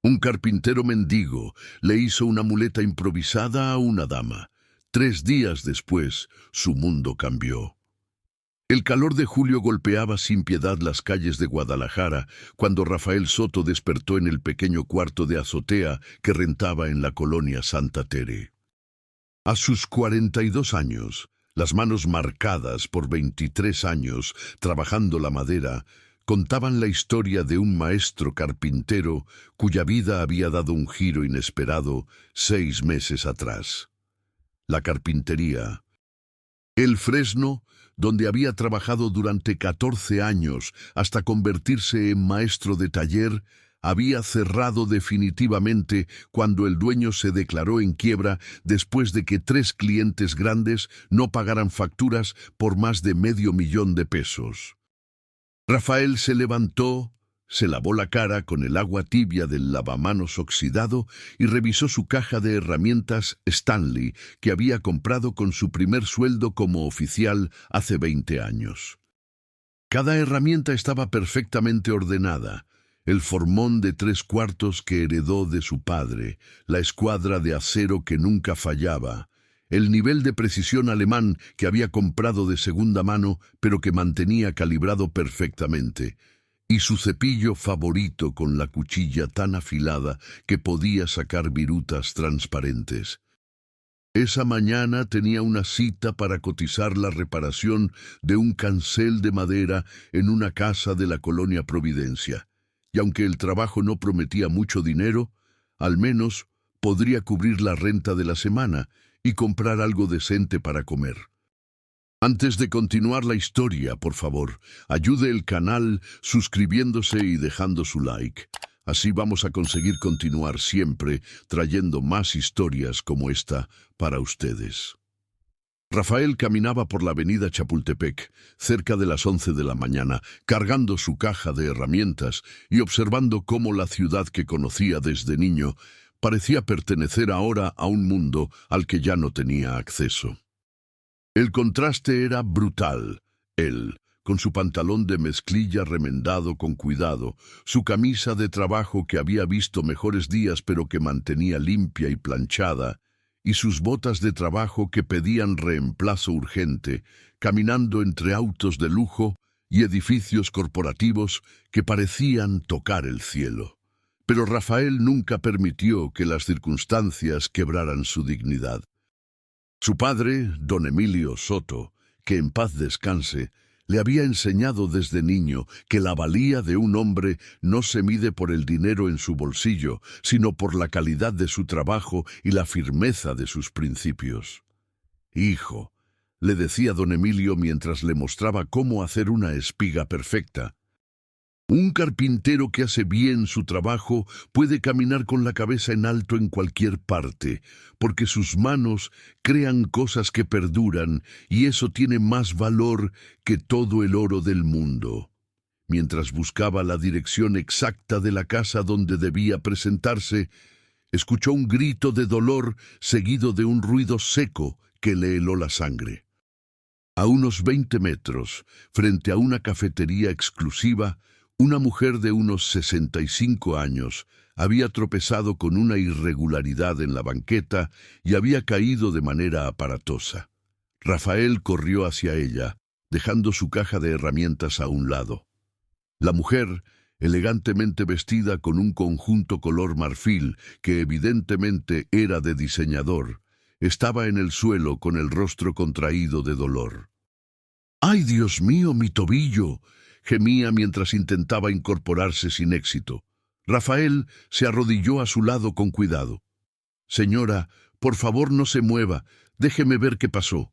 Un carpintero mendigo le hizo una muleta improvisada a una dama. 3 días después, su mundo cambió. El calor de julio golpeaba sin piedad las calles de Guadalajara cuando Rafael Soto despertó en el pequeño cuarto de azotea que rentaba en la colonia Santa Tere. A sus 42 años, las manos marcadas por 23 años trabajando la madera, contaban la historia de un maestro carpintero cuya vida había dado un giro inesperado 6 meses atrás. La carpintería. El fresno, donde había trabajado durante 14 años hasta convertirse en maestro de taller, había cerrado definitivamente cuando el dueño se declaró en quiebra después de que 3 clientes grandes no pagaran facturas por más de $500,000. Rafael se levantó, se lavó la cara con el agua tibia del lavamanos oxidado y revisó su caja de herramientas Stanley que había comprado con su primer sueldo como oficial hace 20 años. Cada herramienta estaba perfectamente ordenada. El formón de 3/4 que heredó de su padre, la escuadra de acero que nunca fallaba, el nivel de precisión alemán que había comprado de segunda mano pero que mantenía calibrado perfectamente, y su cepillo favorito con la cuchilla tan afilada que podía sacar virutas transparentes. Esa mañana tenía una cita para cotizar la reparación de un cancel de madera en una casa de la colonia Providencia, y aunque el trabajo no prometía mucho dinero, al menos podría cubrir la renta de la semana y comprar algo decente para comer. Antes de continuar la historia, por favor, ayude el canal suscribiéndose y dejando su like. Así vamos a conseguir continuar siempre trayendo más historias como esta para ustedes. Rafael caminaba por la avenida Chapultepec, cerca de las 11 de la mañana, cargando su caja de herramientas y observando cómo la ciudad que conocía desde niño parecía pertenecer ahora a un mundo al que ya no tenía acceso. El contraste era brutal. Él, con su pantalón de mezclilla remendado con cuidado, su camisa de trabajo que había visto mejores días pero que mantenía limpia y planchada, y sus botas de trabajo que pedían reemplazo urgente, caminando entre autos de lujo y edificios corporativos que parecían tocar el cielo. Pero Rafael nunca permitió que las circunstancias quebraran su dignidad. Su padre, don Emilio Soto, que en paz descanse, le había enseñado desde niño que la valía de un hombre no se mide por el dinero en su bolsillo, sino por la calidad de su trabajo y la firmeza de sus principios. «Hijo», le decía don Emilio mientras le mostraba cómo hacer una espiga perfecta, «un carpintero que hace bien su trabajo puede caminar con la cabeza en alto en cualquier parte, porque sus manos crean cosas que perduran y eso tiene más valor que todo el oro del mundo». Mientras buscaba la dirección exacta de la casa donde debía presentarse, escuchó un grito de dolor seguido de un ruido seco que le heló la sangre. A unos 20 metros, frente a una cafetería exclusiva, una mujer de unos 65 años había tropezado con una irregularidad en la banqueta y había caído de manera aparatosa. Rafael corrió hacia ella, dejando su caja de herramientas a un lado. La mujer, elegantemente vestida con un conjunto color marfil que evidentemente era de diseñador, estaba en el suelo con el rostro contraído de dolor. «¡Ay, Dios mío, mi tobillo!», gemía mientras intentaba incorporarse sin éxito. Rafael se arrodilló a su lado con cuidado. «Señora, por favor no se mueva, déjeme ver qué pasó».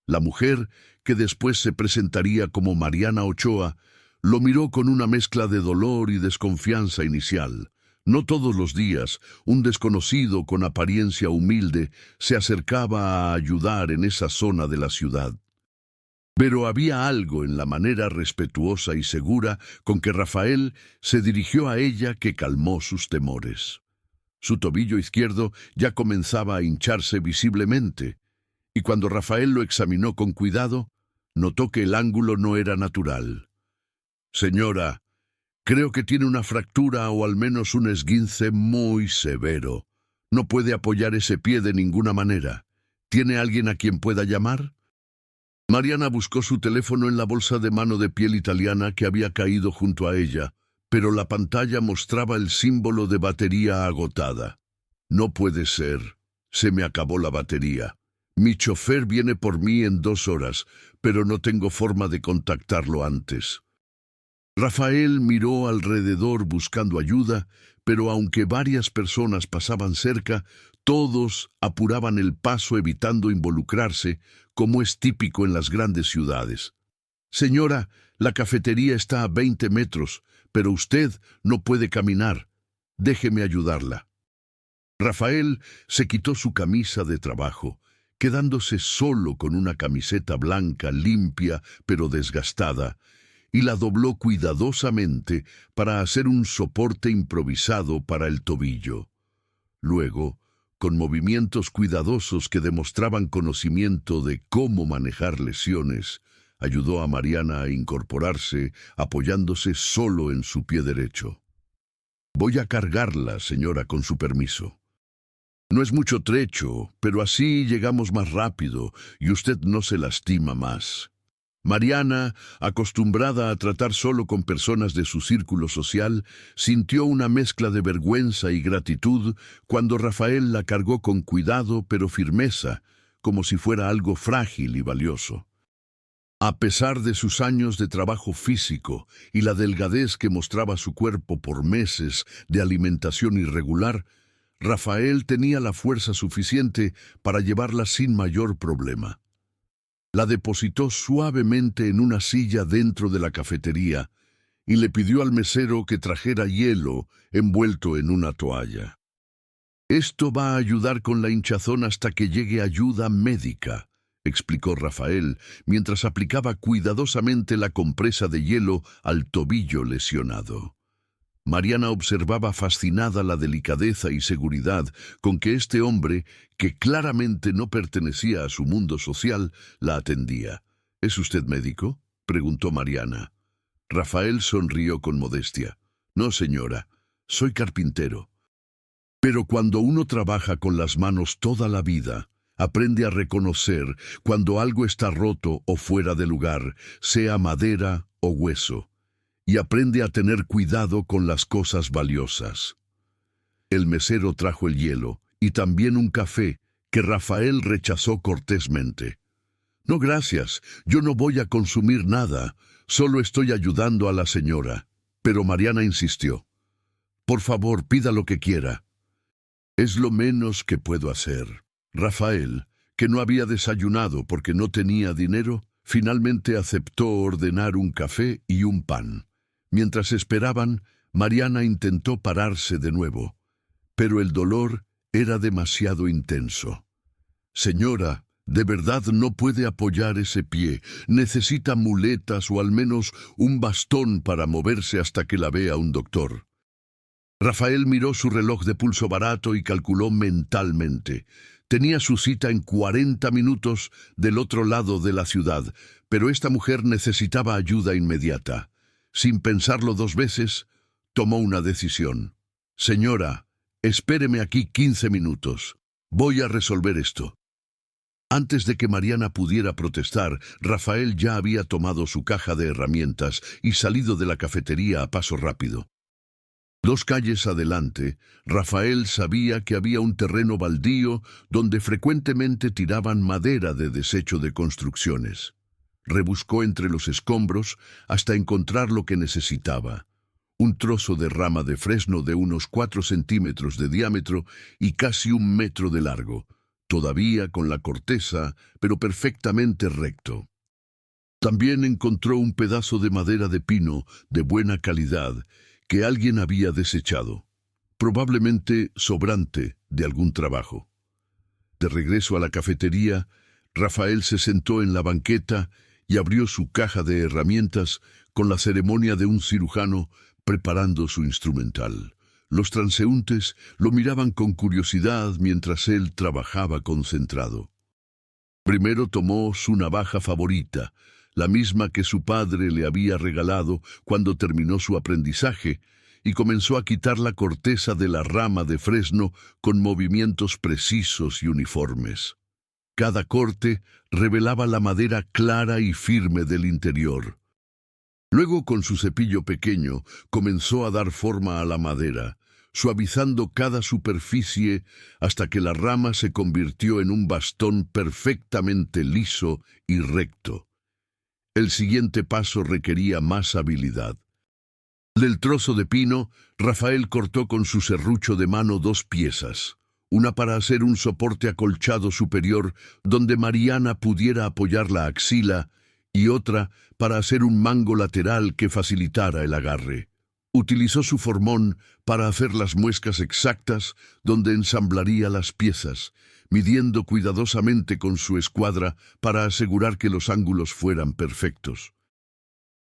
La mujer, que después se presentaría como Mariana Ochoa, lo miró con una mezcla de dolor y desconfianza inicial. No todos los días un desconocido con apariencia humilde se acercaba a ayudar en esa zona de la ciudad. Pero había algo en la manera respetuosa y segura con que Rafael se dirigió a ella que calmó sus temores. Su tobillo izquierdo ya comenzaba a hincharse visiblemente, y cuando Rafael lo examinó con cuidado, notó que el ángulo no era natural. «Señora, Creo que tiene una fractura o al menos un esguince muy severo. No puede apoyar ese pie de ninguna manera. ¿Tiene alguien a quien pueda llamar? Mariana buscó su teléfono en la bolsa de mano de piel italiana que había caído junto a ella, pero la pantalla mostraba el símbolo de batería agotada. No puede ser. Se me acabó la batería. Mi chofer viene por mí en 2 horas, pero no tengo forma de contactarlo antes. Rafael miró alrededor buscando ayuda, pero aunque varias personas pasaban cerca, todos apuraban el paso evitando involucrarse, como es típico en las grandes ciudades. Señora, la cafetería está a 20 metros, pero usted no puede caminar. Déjeme ayudarla. Rafael se quitó su camisa de trabajo, quedándose solo con una camiseta blanca limpia pero desgastada, y la dobló cuidadosamente para hacer un soporte improvisado para el tobillo. Luego, con movimientos cuidadosos que demostraban conocimiento de cómo manejar lesiones, ayudó a Mariana a incorporarse, apoyándose solo en su pie derecho. Voy a cargarla, señora, con su permiso. No es mucho trecho, pero así llegamos más rápido y usted no se lastima más. Mariana, acostumbrada a tratar solo con personas de su círculo social, sintió una mezcla de vergüenza y gratitud cuando Rafael la cargó con cuidado pero firmeza, como si fuera algo frágil y valioso. A pesar de sus años de trabajo físico y la delgadez que mostraba su cuerpo por meses de alimentación irregular, Rafael tenía la fuerza suficiente para llevarla sin mayor problema. La depositó suavemente en una silla dentro de la cafetería y le pidió al mesero que trajera hielo envuelto en una toalla. Esto va a ayudar con la hinchazón hasta que llegue ayuda médica, explicó Rafael, mientras aplicaba cuidadosamente la compresa de hielo al tobillo lesionado. Mariana observaba fascinada la delicadeza y seguridad con que este hombre, que claramente no pertenecía a su mundo social, la atendía. ¿Es usted médico?, preguntó Mariana. Rafael sonrió con modestia. No, señora, soy carpintero. Pero cuando uno trabaja con las manos toda la vida, aprende a reconocer cuando algo está roto o fuera de lugar, sea madera o hueso, y aprende a tener cuidado con las cosas valiosas. El mesero trajo el hielo y también un café que Rafael rechazó cortésmente. No, gracias, yo no voy a consumir nada, solo estoy ayudando a la señora. Pero Mariana insistió. Por favor, pida lo que quiera. Es lo menos que puedo hacer. Rafael, que no había desayunado porque no tenía dinero, finalmente aceptó ordenar un café y un pan. Mientras esperaban, Mariana intentó pararse de nuevo, pero el dolor era demasiado intenso. Señora, de verdad no puede apoyar ese pie. Necesita muletas o al menos un bastón para moverse hasta que la vea un doctor. Rafael miró su reloj de pulso barato y calculó mentalmente. Tenía su cita en 40 minutos del otro lado de la ciudad, pero esta mujer necesitaba ayuda inmediata. Sin pensarlo 2 veces, tomó una decisión. Señora, espéreme aquí 15 minutos. Voy a resolver esto. Antes de que Mariana pudiera protestar, Rafael ya había tomado su caja de herramientas y salido de la cafetería a paso rápido. 2 calles adelante, Rafael sabía que había un terreno baldío donde frecuentemente tiraban madera de desecho de construcciones. Rebuscó entre los escombros hasta encontrar lo que necesitaba. Un trozo de rama de fresno de unos 4 centímetros de diámetro y casi 1 metro de largo, todavía con la corteza, pero perfectamente recto. También encontró un pedazo de madera de pino de buena calidad que alguien había desechado, probablemente sobrante de algún trabajo. De regreso a la cafetería, Rafael se sentó en la banqueta y abrió su caja de herramientas con la ceremonia de un cirujano preparando su instrumental. Los transeúntes lo miraban con curiosidad mientras él trabajaba concentrado. Primero tomó su navaja favorita, la misma que su padre le había regalado cuando terminó su aprendizaje, y comenzó a quitar la corteza de la rama de fresno con movimientos precisos y uniformes. Cada corte revelaba la madera clara y firme del interior. Luego, con su cepillo pequeño, comenzó a dar forma a la madera, suavizando cada superficie hasta que la rama se convirtió en un bastón perfectamente liso y recto. El siguiente paso requería más habilidad. Del trozo de pino, Rafael cortó con su serrucho de mano 2 piezas, una para hacer un soporte acolchado superior donde Mariana pudiera apoyar la axila y otra para hacer un mango lateral que facilitara el agarre. Utilizó su formón para hacer las muescas exactas donde ensamblaría las piezas, midiendo cuidadosamente con su escuadra para asegurar que los ángulos fueran perfectos.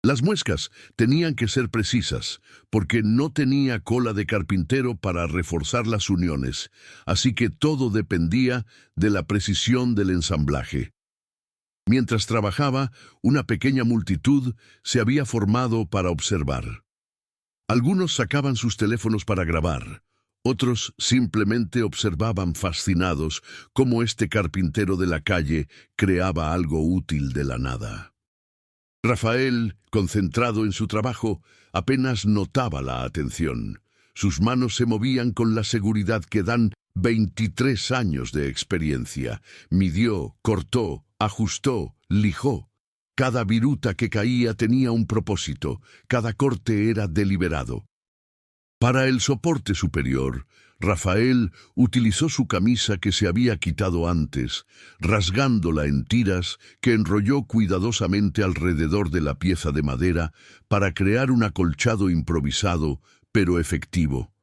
Las muescas tenían que ser precisas, porque no tenía cola de carpintero para reforzar las uniones, así que todo dependía de la precisión del ensamblaje. Mientras trabajaba, una pequeña multitud se había formado para observar. Algunos sacaban sus teléfonos para grabar, otros simplemente observaban fascinados cómo este carpintero de la calle creaba algo útil de la nada. Rafael, concentrado en su trabajo, apenas notaba la atención. Sus manos se movían con la seguridad que dan 23 años de experiencia. Midió, cortó, ajustó, lijó. Cada viruta que caía tenía un propósito, cada corte era deliberado. Para el soporte superior, Rafael utilizó su camisa que se había quitado antes, rasgándola en tiras que enrolló cuidadosamente alrededor de la pieza de madera para crear un acolchado improvisado, pero efectivo.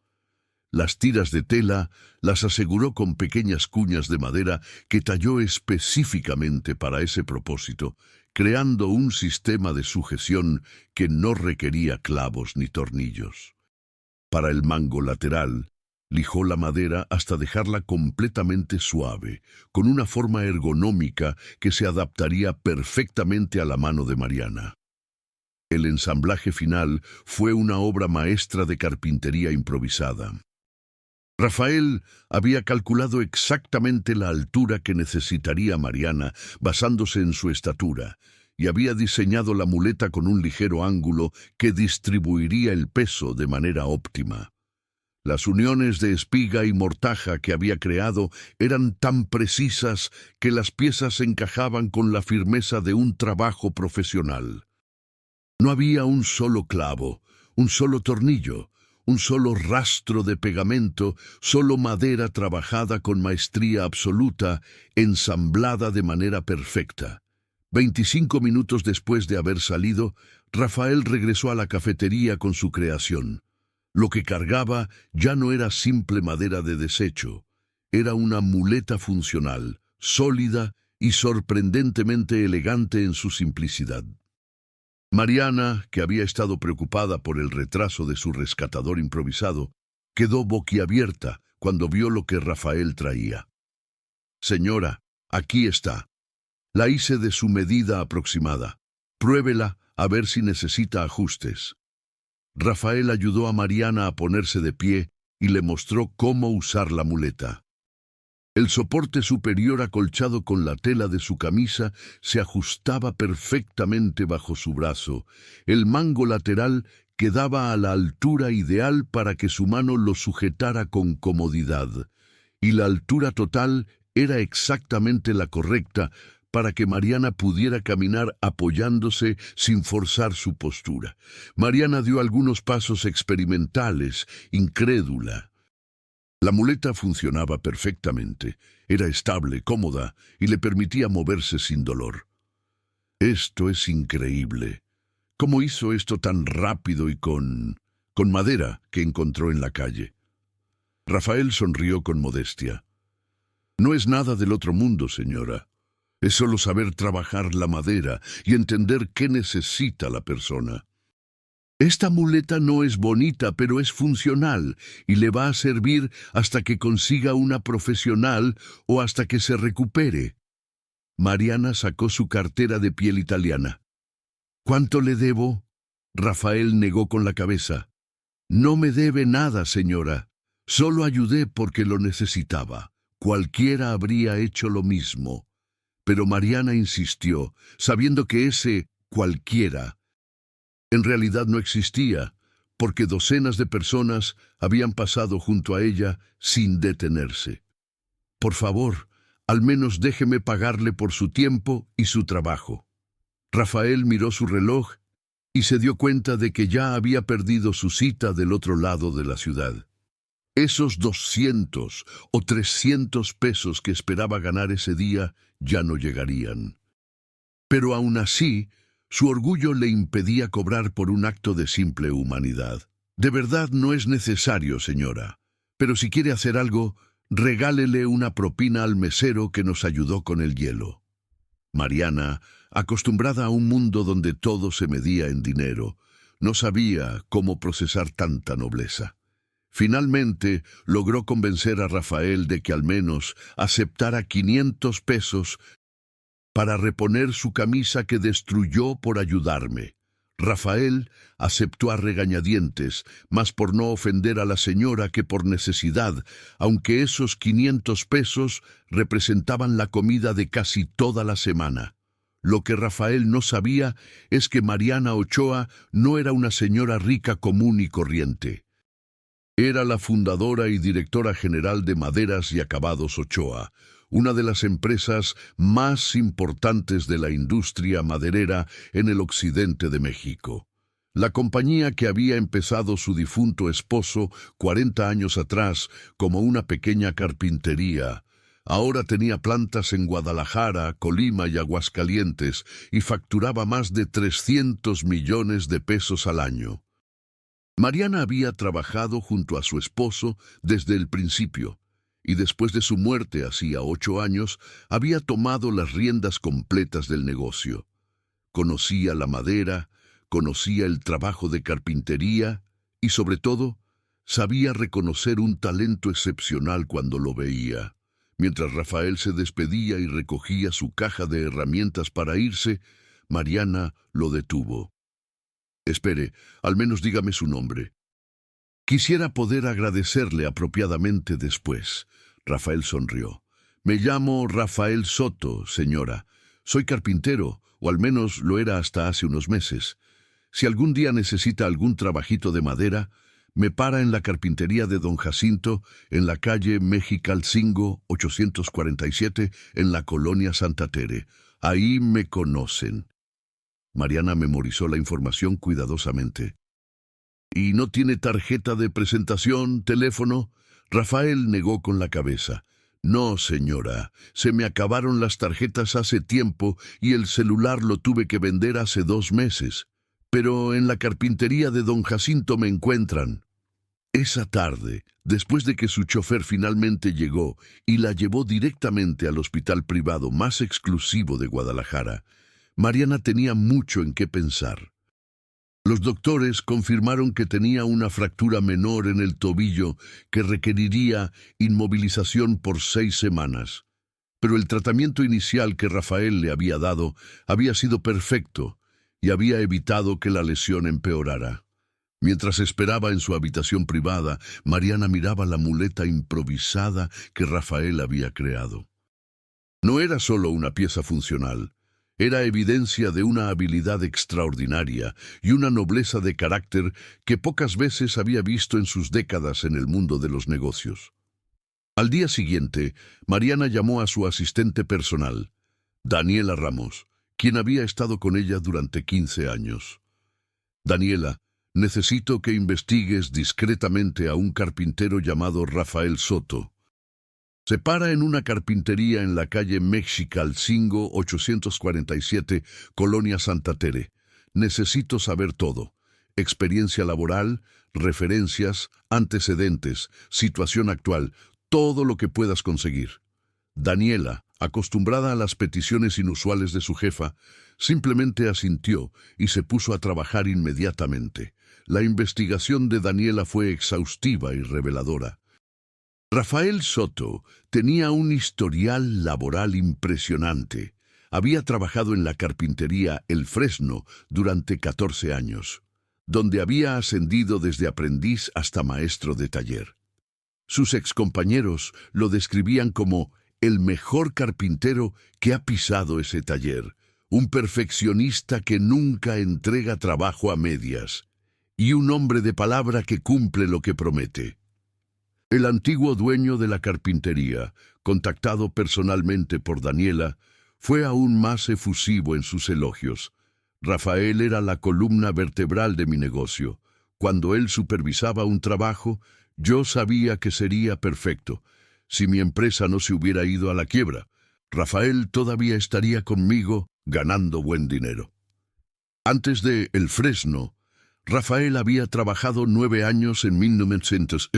Las tiras de tela las aseguró con pequeñas cuñas de madera que talló específicamente para ese propósito, creando un sistema de sujeción que no requería clavos ni tornillos. Para el mango lateral, lijó la madera hasta dejarla completamente suave, con una forma ergonómica que se adaptaría perfectamente a la mano de Mariana. El ensamblaje final fue una obra maestra de carpintería improvisada. Rafael había calculado exactamente la altura que necesitaría Mariana basándose en su estatura, y había diseñado la muleta con un ligero ángulo que distribuiría el peso de manera óptima. Las uniones de espiga y mortaja que había creado eran tan precisas que las piezas encajaban con la firmeza de un trabajo profesional. No había un solo clavo, un solo tornillo, un solo rastro de pegamento, solo madera trabajada con maestría absoluta, ensamblada de manera perfecta. 25 minutos después de haber salido, Rafael regresó a la cafetería con su creación. Lo que cargaba ya no era simple madera de desecho, era una muleta funcional, sólida y sorprendentemente elegante en su simplicidad. Mariana, que había estado preocupada por el retraso de su rescatador improvisado, quedó boquiabierta cuando vio lo que Rafael traía. «Señora, aquí está. La hice de su medida aproximada. Pruébela a ver si necesita ajustes». Rafael ayudó a Mariana a ponerse de pie y le mostró cómo usar la muleta. El soporte superior acolchado con la tela de su camisa se ajustaba perfectamente bajo su brazo. El mango lateral quedaba a la altura ideal para que su mano lo sujetara con comodidad, y la altura total era exactamente la correcta para que Mariana pudiera caminar apoyándose sin forzar su postura. Mariana dio algunos pasos experimentales, incrédula. La muleta funcionaba perfectamente, era estable, cómoda y le permitía moverse sin dolor. «Esto es increíble. ¿Cómo hizo esto tan rápido y con madera que encontró en la calle?» Rafael sonrió con modestia. «No es nada del otro mundo, señora. Es solo saber trabajar la madera y entender qué necesita la persona. Esta muleta no es bonita, pero es funcional y le va a servir hasta que consiga una profesional o hasta que se recupere». Mariana sacó su cartera de piel italiana. ¿Cuánto le debo? Rafael negó con la cabeza. No me debe nada, señora. Solo ayudé porque lo necesitaba. Cualquiera habría hecho lo mismo. Pero Mariana insistió, sabiendo que ese cualquiera en realidad no existía, porque docenas de personas habían pasado junto a ella sin detenerse. Por favor, al menos déjeme pagarle por su tiempo y su trabajo. Rafael miró su reloj y se dio cuenta de que ya había perdido su cita del otro lado de la ciudad. Esos 200 o 300 pesos que esperaba ganar ese día ya no llegarían. Pero aún así, su orgullo le impedía cobrar por un acto de simple humanidad. De verdad no es necesario, señora, pero si quiere hacer algo, regálele una propina al mesero que nos ayudó con el hielo. Mariana, acostumbrada a un mundo donde todo se medía en dinero, no sabía cómo procesar tanta nobleza. Finalmente logró convencer a Rafael de que al menos aceptara 500 pesos para reponer su camisa que destruyó por ayudarme. Rafael aceptó a regañadientes, más por no ofender a la señora que por necesidad, aunque esos 500 pesos representaban la comida de casi toda la semana. Lo que Rafael no sabía es que Mariana Ochoa no era una señora rica común y corriente. Era la fundadora y directora general de Maderas y Acabados Ochoa, una de las empresas más importantes de la industria maderera en el occidente de México. La compañía que había empezado su difunto esposo 40 años atrás como una pequeña carpintería, ahora tenía plantas en Guadalajara, Colima y Aguascalientes y facturaba más de 300 millones de pesos al año. Mariana había trabajado junto a su esposo desde el principio, y después de su muerte hacía 8 años, había tomado las riendas completas del negocio. Conocía la madera, conocía el trabajo de carpintería y, sobre todo, sabía reconocer un talento excepcional cuando lo veía. Mientras Rafael se despedía y recogía su caja de herramientas para irse, Mariana lo detuvo. Espere, al menos dígame su nombre. Quisiera poder agradecerle apropiadamente después. Rafael sonrió. Me llamo Rafael Soto, señora. Soy carpintero, o al menos lo era hasta hace unos meses. Si algún día necesita algún trabajito de madera, me para en la carpintería de Don Jacinto, en la calle Mexicalcingo 847, en la colonia Santa Tere. Ahí me conocen. Mariana memorizó la información cuidadosamente. ¿Y no tiene tarjeta de presentación, teléfono? Rafael negó con la cabeza. No, señora, se me acabaron las tarjetas hace tiempo y el celular lo tuve que vender hace 2 meses. Pero en la carpintería de Don Jacinto me encuentran. Esa tarde, después de que su chofer finalmente llegó y la llevó directamente al hospital privado más exclusivo de Guadalajara, Mariana tenía mucho en qué pensar. Los doctores confirmaron que tenía una fractura menor en el tobillo que requeriría inmovilización por 6 semanas. Pero el tratamiento inicial que Rafael le había dado había sido perfecto y había evitado que la lesión empeorara. Mientras esperaba en su habitación privada, Mariana miraba la muleta improvisada que Rafael había creado. No era solo una pieza funcional. Era evidencia de una habilidad extraordinaria y una nobleza de carácter que pocas veces había visto en sus décadas en el mundo de los negocios. Al día siguiente, Mariana llamó a su asistente personal, Daniela Ramos, quien había estado con ella durante 15 años. Daniela, necesito que investigues discretamente a un carpintero llamado Rafael Soto. Se para en una carpintería en la calle Mexicalcingo 847, Colonia Santa Tere. Necesito saber todo. Experiencia laboral, referencias, antecedentes, situación actual, todo lo que puedas conseguir. Daniela, acostumbrada a las peticiones inusuales de su jefa, simplemente asintió y se puso a trabajar inmediatamente. La investigación de Daniela fue exhaustiva y reveladora. Rafael Soto tenía un historial laboral impresionante. había trabajado en la carpintería El Fresno durante 14 años, donde había ascendido desde aprendiz hasta maestro de taller. Sus excompañeros lo describían como el mejor carpintero que ha pisado ese taller, un perfeccionista que nunca entrega trabajo a medias, y un hombre de palabra que cumple lo que promete. El antiguo dueño de la carpintería, contactado personalmente por Daniela, fue aún más efusivo en sus elogios. Rafael era la columna vertebral de mi negocio. Cuando él supervisaba un trabajo, yo sabía que sería perfecto. Si mi empresa no se hubiera ido a la quiebra, Rafael todavía estaría conmigo ganando buen dinero. Antes de El Fresno, Rafael había trabajado 9 años en 1900.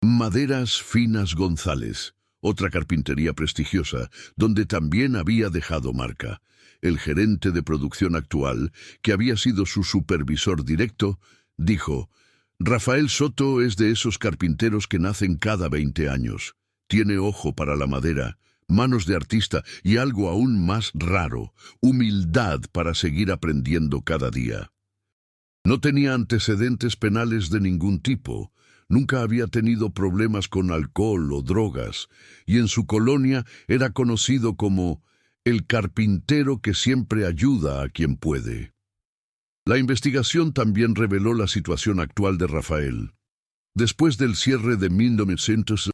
Maderas Finas González, otra carpintería prestigiosa, donde también había dejado marca. El gerente de producción actual, que había sido su supervisor directo, dijo: Rafael Soto es de esos carpinteros que nacen cada 20 años. Tiene ojo para la madera, manos de artista y algo aún más raro, humildad para seguir aprendiendo cada día. No tenía antecedentes penales de ningún tipo. Nunca había tenido problemas con alcohol o drogas, y en su colonia era conocido como el carpintero que siempre ayuda a quien puede. La investigación también reveló la situación actual de Rafael. Después del cierre de 1900,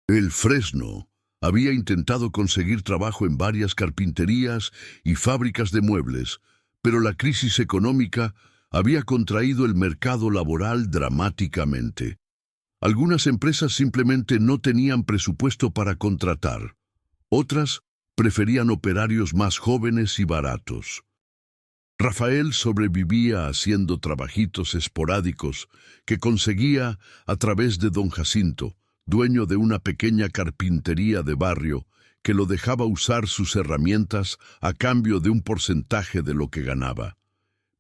El Fresno había intentado conseguir trabajo en varias carpinterías y fábricas de muebles, pero la crisis económica había contraído el mercado laboral dramáticamente. Algunas empresas simplemente no tenían presupuesto para contratar. Otras preferían operarios más jóvenes y baratos. Rafael sobrevivía haciendo trabajitos esporádicos que conseguía a través de don Jacinto, dueño de una pequeña carpintería de barrio, que lo dejaba usar sus herramientas a cambio de un porcentaje de lo que ganaba.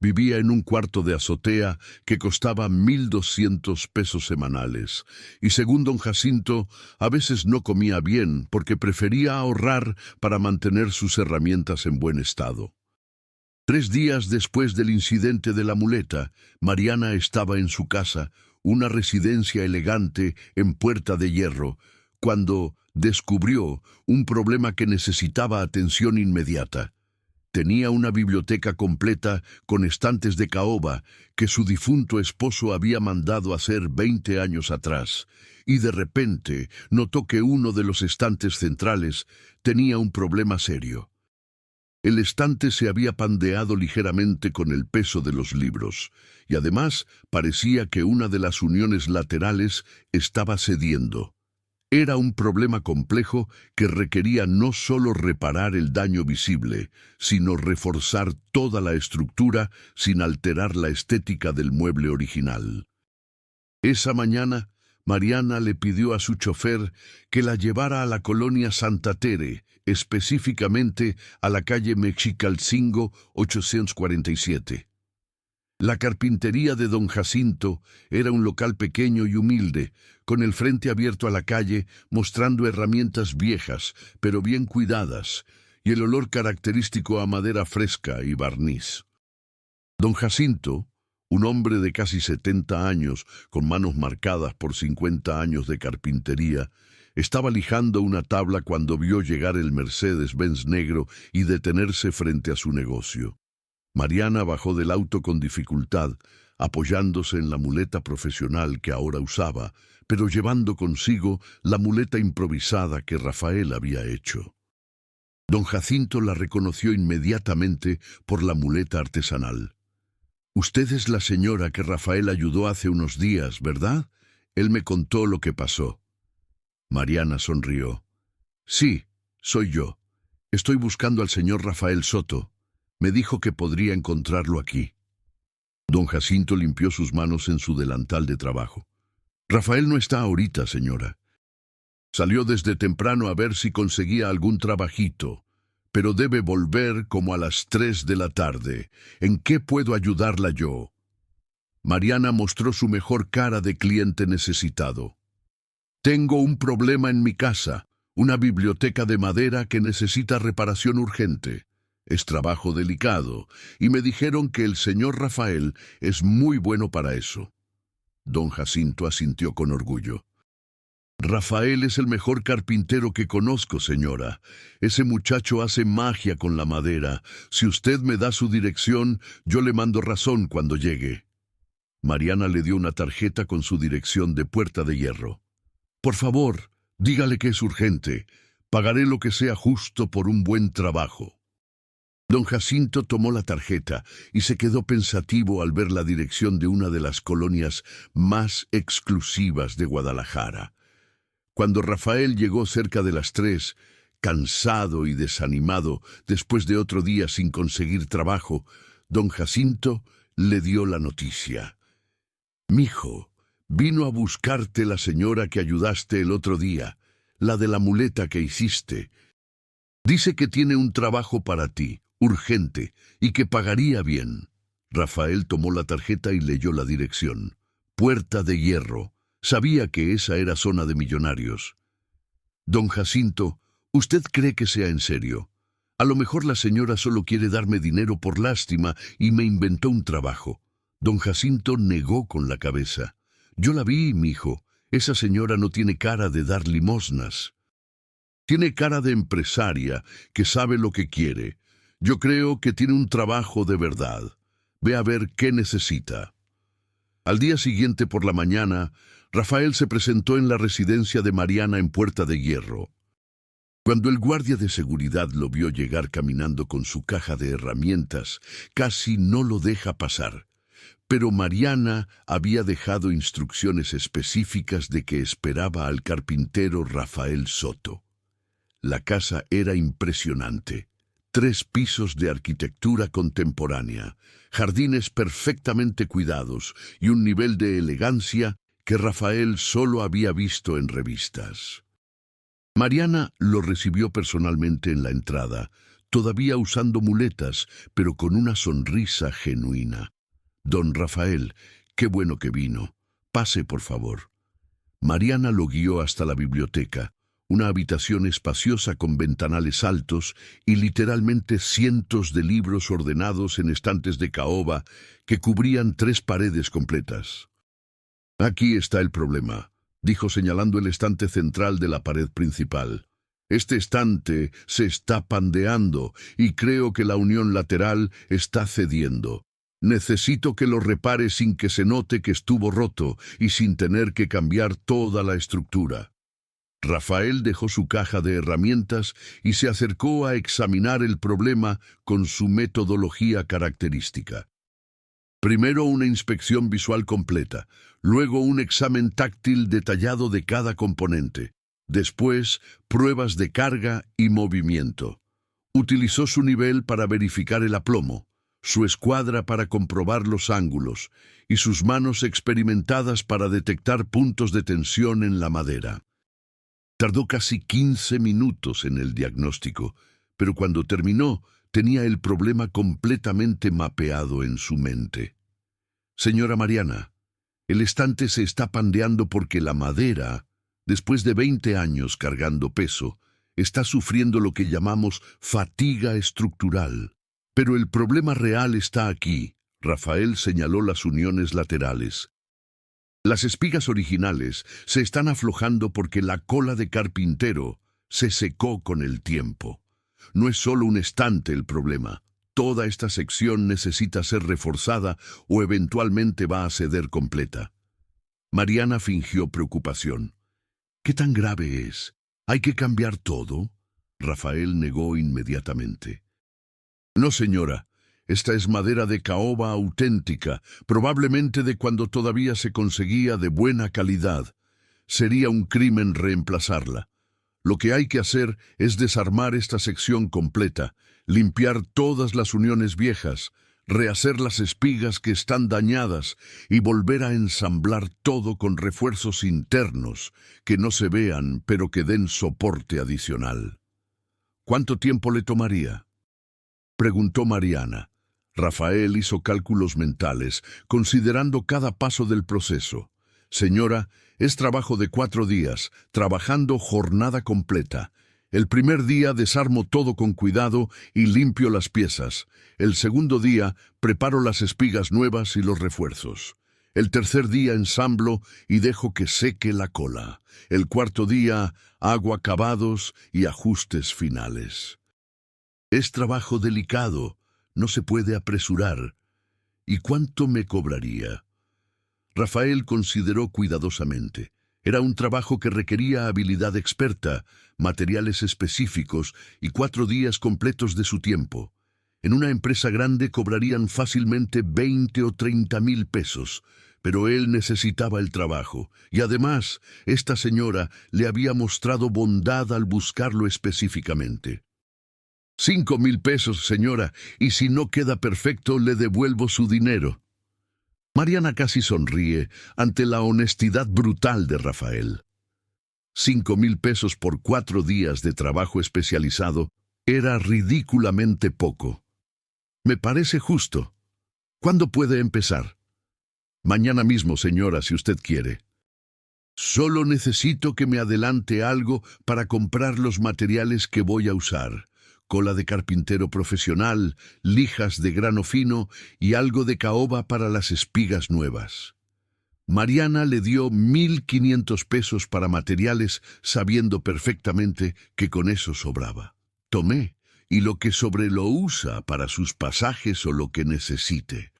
Vivía en un cuarto de azotea que costaba 1,200 pesos semanales, y según don Jacinto, a veces no comía bien porque prefería ahorrar para mantener sus herramientas en buen estado. 3 días después del incidente de la muleta, Mariana estaba en su casa, una residencia elegante en Puerta de Hierro, cuando descubrió un problema que necesitaba atención inmediata. Tenía una biblioteca completa con estantes de caoba que su difunto esposo había mandado hacer 20 años atrás, y de repente notó que uno de los estantes centrales tenía un problema serio. El estante se había pandeado ligeramente con el peso de los libros, y además parecía que una de las uniones laterales estaba cediendo. Era un problema complejo que requería no solo reparar el daño visible, sino reforzar toda la estructura sin alterar la estética del mueble original. Esa mañana, Mariana le pidió a su chofer que la llevara a la colonia Santa Tere, específicamente a la calle Mexicalcingo 847. La carpintería de don Jacinto era un local pequeño y humilde, con el frente abierto a la calle, mostrando herramientas viejas, pero bien cuidadas, y el olor característico a madera fresca y barniz. Don Jacinto, un hombre de casi 70 años, con manos marcadas por 50 años de carpintería, estaba lijando una tabla cuando vio llegar el Mercedes-Benz negro y detenerse frente a su negocio. Mariana bajó del auto con dificultad, apoyándose en la muleta profesional que ahora usaba, pero llevando consigo la muleta improvisada que Rafael había hecho. Don Jacinto la reconoció inmediatamente por la muleta artesanal. «Usted es la señora que Rafael ayudó hace unos días, ¿verdad? Él me contó lo que pasó». Mariana sonrió. «Sí, soy yo. Estoy buscando al señor Rafael Soto. Me dijo que podría encontrarlo aquí». Don Jacinto limpió sus manos en su delantal de trabajo. «Rafael no está ahorita, señora. Salió desde temprano a ver si conseguía algún trabajito, pero debe volver como a las 3 de la tarde. ¿En qué puedo ayudarla yo?» Mariana mostró su mejor cara de cliente necesitado. «Tengo un problema en mi casa. Una biblioteca de madera que necesita reparación urgente. Es trabajo delicado, y me dijeron que el señor Rafael es muy bueno para eso. Don Jacinto asintió con orgullo. Rafael es el mejor carpintero que conozco, señora. Ese muchacho hace magia con la madera. Si usted me da su dirección, yo le mando razón cuando llegue. Mariana le dio una tarjeta con su dirección de Puerta de Hierro. Por favor, dígale que es urgente. Pagaré lo que sea justo por un buen trabajo. Don Jacinto tomó la tarjeta y se quedó pensativo al ver la dirección de una de las colonias más exclusivas de Guadalajara. Cuando Rafael llegó cerca de las 3, cansado y desanimado, después de otro día sin conseguir trabajo, don Jacinto le dio la noticia. «Mijo, vino a buscarte la señora que ayudaste el otro día, la de la muleta que hiciste. Dice que tiene un trabajo para ti, urgente, y que pagaría bien». Rafael tomó la tarjeta y leyó la dirección. Puerta de Hierro. Sabía que esa era zona de millonarios. «Don Jacinto, ¿usted cree que sea en serio? A lo mejor la señora solo quiere darme dinero por lástima y me inventó un trabajo». Don Jacinto negó con la cabeza. «Yo la vi, mijo. Esa señora no tiene cara de dar limosnas. Tiene cara de empresaria que sabe lo que quiere. Yo creo que tiene un trabajo de verdad. Ve a ver qué necesita». Al día siguiente por la mañana, Rafael se presentó en la residencia de Mariana en Puerta de Hierro. Cuando el guardia de seguridad lo vio llegar caminando con su caja de herramientas, casi no lo deja pasar. Pero Mariana había dejado instrucciones específicas de que esperaba al carpintero Rafael Soto. La casa era impresionante. 3 pisos de arquitectura contemporánea, jardines perfectamente cuidados y un nivel de elegancia que Rafael solo había visto en revistas. Mariana lo recibió personalmente en la entrada, todavía usando muletas, pero con una sonrisa genuina. «Don Rafael, qué bueno que vino. Pase, por favor». Mariana lo guió hasta la biblioteca, una habitación espaciosa con ventanales altos y literalmente cientos de libros ordenados en estantes de caoba que cubrían 3 paredes completas. «Aquí está el problema», dijo señalando el estante central de la pared principal. «Este estante se está pandeando y creo que la unión lateral está cediendo. Necesito que lo repare sin que se note que estuvo roto y sin tener que cambiar toda la estructura». Rafael dejó su caja de herramientas y se acercó a examinar el problema con su metodología característica. Primero una inspección visual completa, luego un examen táctil detallado de cada componente, después pruebas de carga y movimiento. Utilizó su nivel para verificar el aplomo, su escuadra para comprobar los ángulos y sus manos experimentadas para detectar puntos de tensión en la madera. Tardó casi 15 minutos en el diagnóstico, pero cuando terminó, tenía el problema completamente mapeado en su mente. «Señora Mariana, el estante se está pandeando porque la madera, después de 20 años cargando peso, está sufriendo lo que llamamos fatiga estructural. Pero el problema real está aquí». Rafael señaló las uniones laterales. «Las espigas originales se están aflojando porque la cola de carpintero se secó con el tiempo. No es solo un estante el problema. Toda esta sección necesita ser reforzada o eventualmente va a ceder completa». Mariana fingió preocupación. «¿Qué tan grave es? ¿Hay que cambiar todo?». Rafael negó inmediatamente. «No, señora. Esta es madera de caoba auténtica, probablemente de cuando todavía se conseguía de buena calidad. Sería un crimen reemplazarla. Lo que hay que hacer es desarmar esta sección completa, limpiar todas las uniones viejas, rehacer las espigas que están dañadas y volver a ensamblar todo con refuerzos internos que no se vean pero que den soporte adicional». «¿Cuánto tiempo le tomaría?», preguntó Mariana. Rafael hizo cálculos mentales, considerando cada paso del proceso. «Señora, Es trabajo de 4 días, trabajando jornada completa. El primer día desarmo todo con cuidado y limpio las piezas. El segundo día preparo las espigas nuevas y los refuerzos. El tercer día ensamblo y dejo que seque la cola. El cuarto día hago acabados y ajustes finales. Es trabajo delicado, no se puede apresurar. ¿Y cuánto me cobraría? Rafael consideró cuidadosamente. Era un trabajo que requería habilidad experta, materiales específicos y 4 días completos de su tiempo. En una empresa grande cobrarían fácilmente 20 o 30,000 pesos, pero él necesitaba el trabajo, y además, esta señora le había mostrado bondad al buscarlo específicamente. 5,000 pesos, señora, y si no queda perfecto, le devuelvo su dinero. Mariana casi sonríe ante la honestidad brutal de Rafael. 5,000 pesos por 4 días de trabajo especializado era ridículamente poco. Me parece justo. ¿Cuándo puede empezar? Mañana mismo, señora, si usted quiere. Solo necesito que me adelante algo para comprar los materiales que voy a usar. Cola de carpintero profesional, lijas de grano fino y algo de caoba para las espigas nuevas. Mariana le dio 1,500 pesos para materiales, sabiendo perfectamente que con eso sobraba. Tomé, y lo que sobre lo usa para sus pasajes o lo que necesite.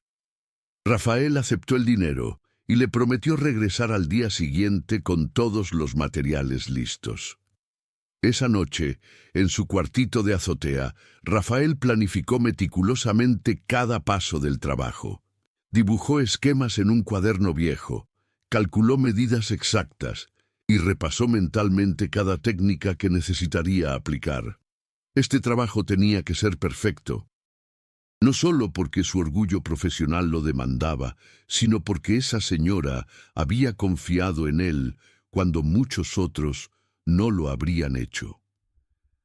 Rafael aceptó el dinero y le prometió regresar al día siguiente con todos los materiales listos. Esa noche, en su cuartito de azotea, Rafael planificó meticulosamente cada paso del trabajo. Dibujó esquemas en un cuaderno viejo, calculó medidas exactas y repasó mentalmente cada técnica que necesitaría aplicar. Este trabajo tenía que ser perfecto, no solo porque su orgullo profesional lo demandaba, sino porque esa señora había confiado en él cuando muchos otros no lo habrían hecho.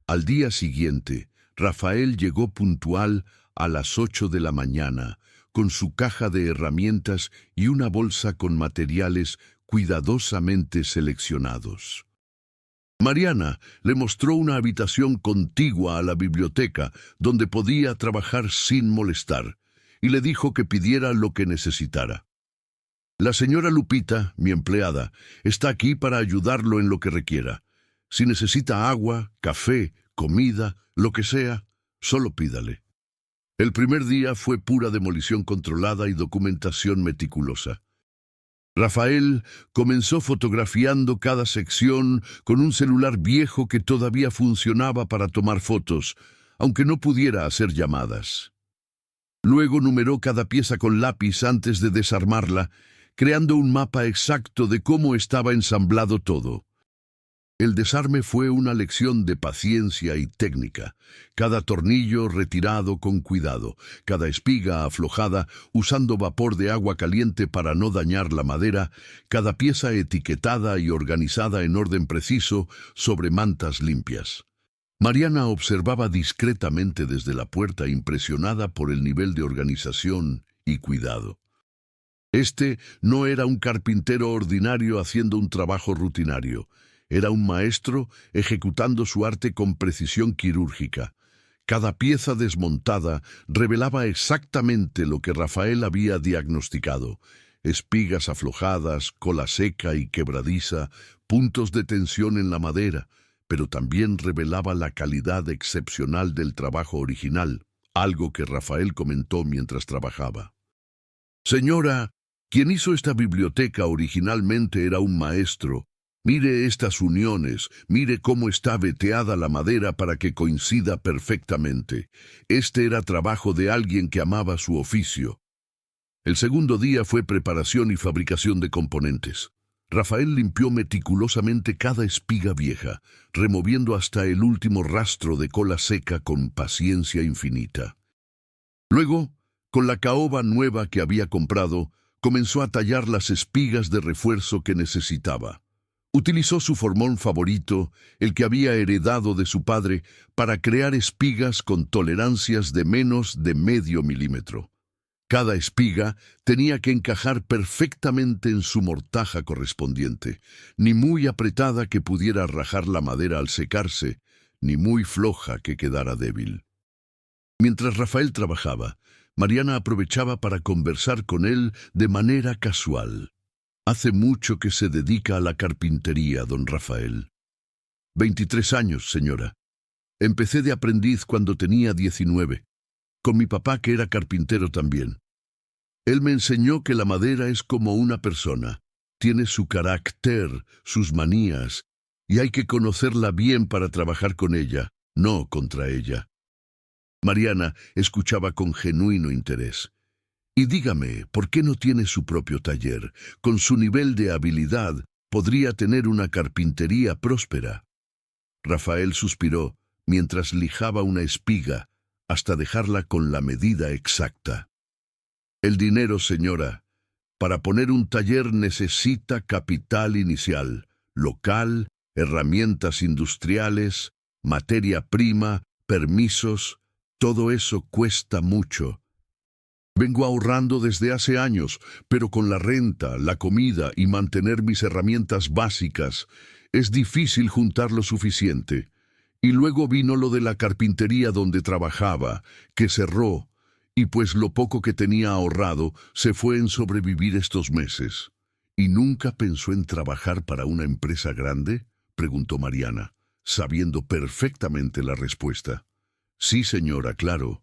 Al día siguiente, Rafael llegó puntual a las 8 de la mañana, con su caja de herramientas y una bolsa con materiales cuidadosamente seleccionados. Mariana le mostró una habitación contigua a la biblioteca, donde podía trabajar sin molestar, y le dijo que pidiera lo que necesitara. La señora Lupita, mi empleada, está aquí para ayudarlo en lo que requiera. Si necesita agua, café, comida, lo que sea, solo pídale. El primer día fue pura demolición controlada y documentación meticulosa. Rafael comenzó fotografiando cada sección con un celular viejo que todavía funcionaba para tomar fotos, aunque no pudiera hacer llamadas. Luego numeró cada pieza con lápiz antes de desarmarla, creando un mapa exacto de cómo estaba ensamblado todo. El desarme fue una lección de paciencia y técnica. Cada tornillo retirado con cuidado, cada espiga aflojada usando vapor de agua caliente para no dañar la madera, cada pieza etiquetada y organizada en orden preciso sobre mantas limpias. Mariana observaba discretamente desde la puerta, impresionada por el nivel de organización y cuidado. Este no era un carpintero ordinario haciendo un trabajo rutinario. Era un maestro ejecutando su arte con precisión quirúrgica. Cada pieza desmontada revelaba exactamente lo que Rafael había diagnosticado: espigas aflojadas, cola seca y quebradiza, puntos de tensión en la madera, pero también revelaba la calidad excepcional del trabajo original, algo que Rafael comentó mientras trabajaba. Señora, quien hizo esta biblioteca originalmente era un maestro. Mire estas uniones, mire cómo está veteada la madera para que coincida perfectamente. Este era trabajo de alguien que amaba su oficio. El segundo día fue preparación y fabricación de componentes. Rafael limpió meticulosamente cada espiga vieja, removiendo hasta el último rastro de cola seca con paciencia infinita. Luego, con la caoba nueva que había comprado, comenzó a tallar las espigas de refuerzo que necesitaba. Utilizó su formón favorito, el que había heredado de su padre, para crear espigas con tolerancias de menos de medio milímetro. Cada espiga tenía que encajar perfectamente en su mortaja correspondiente, ni muy apretada que pudiera rajar la madera al secarse, ni muy floja que quedara débil. Mientras Rafael trabajaba, Mariana aprovechaba para conversar con él de manera casual. Hace mucho que se dedica a la carpintería, don Rafael. 23 años, señora. Empecé de aprendiz cuando tenía 19, con mi papá que era carpintero también. Él me enseñó que la madera es como una persona. Tiene su carácter, sus manías, y hay que conocerla bien para trabajar con ella, no contra ella. Mariana escuchaba con genuino interés. Y dígame, ¿por qué no tiene su propio taller? Con su nivel de habilidad, podría tener una carpintería próspera. Rafael suspiró mientras lijaba una espiga hasta dejarla con la medida exacta. El dinero, señora. Para poner un taller necesita capital inicial, local, herramientas industriales, materia prima, permisos. Todo eso cuesta mucho. Vengo ahorrando desde hace años, pero con la renta, la comida y mantener mis herramientas básicas, es difícil juntar lo suficiente. Y luego vino lo de la carpintería donde trabajaba, que cerró, y pues lo poco que tenía ahorrado se fue en sobrevivir estos meses. ¿Y nunca pensó en trabajar para una empresa grande?, preguntó Mariana, sabiendo perfectamente la respuesta. Sí, señora, claro.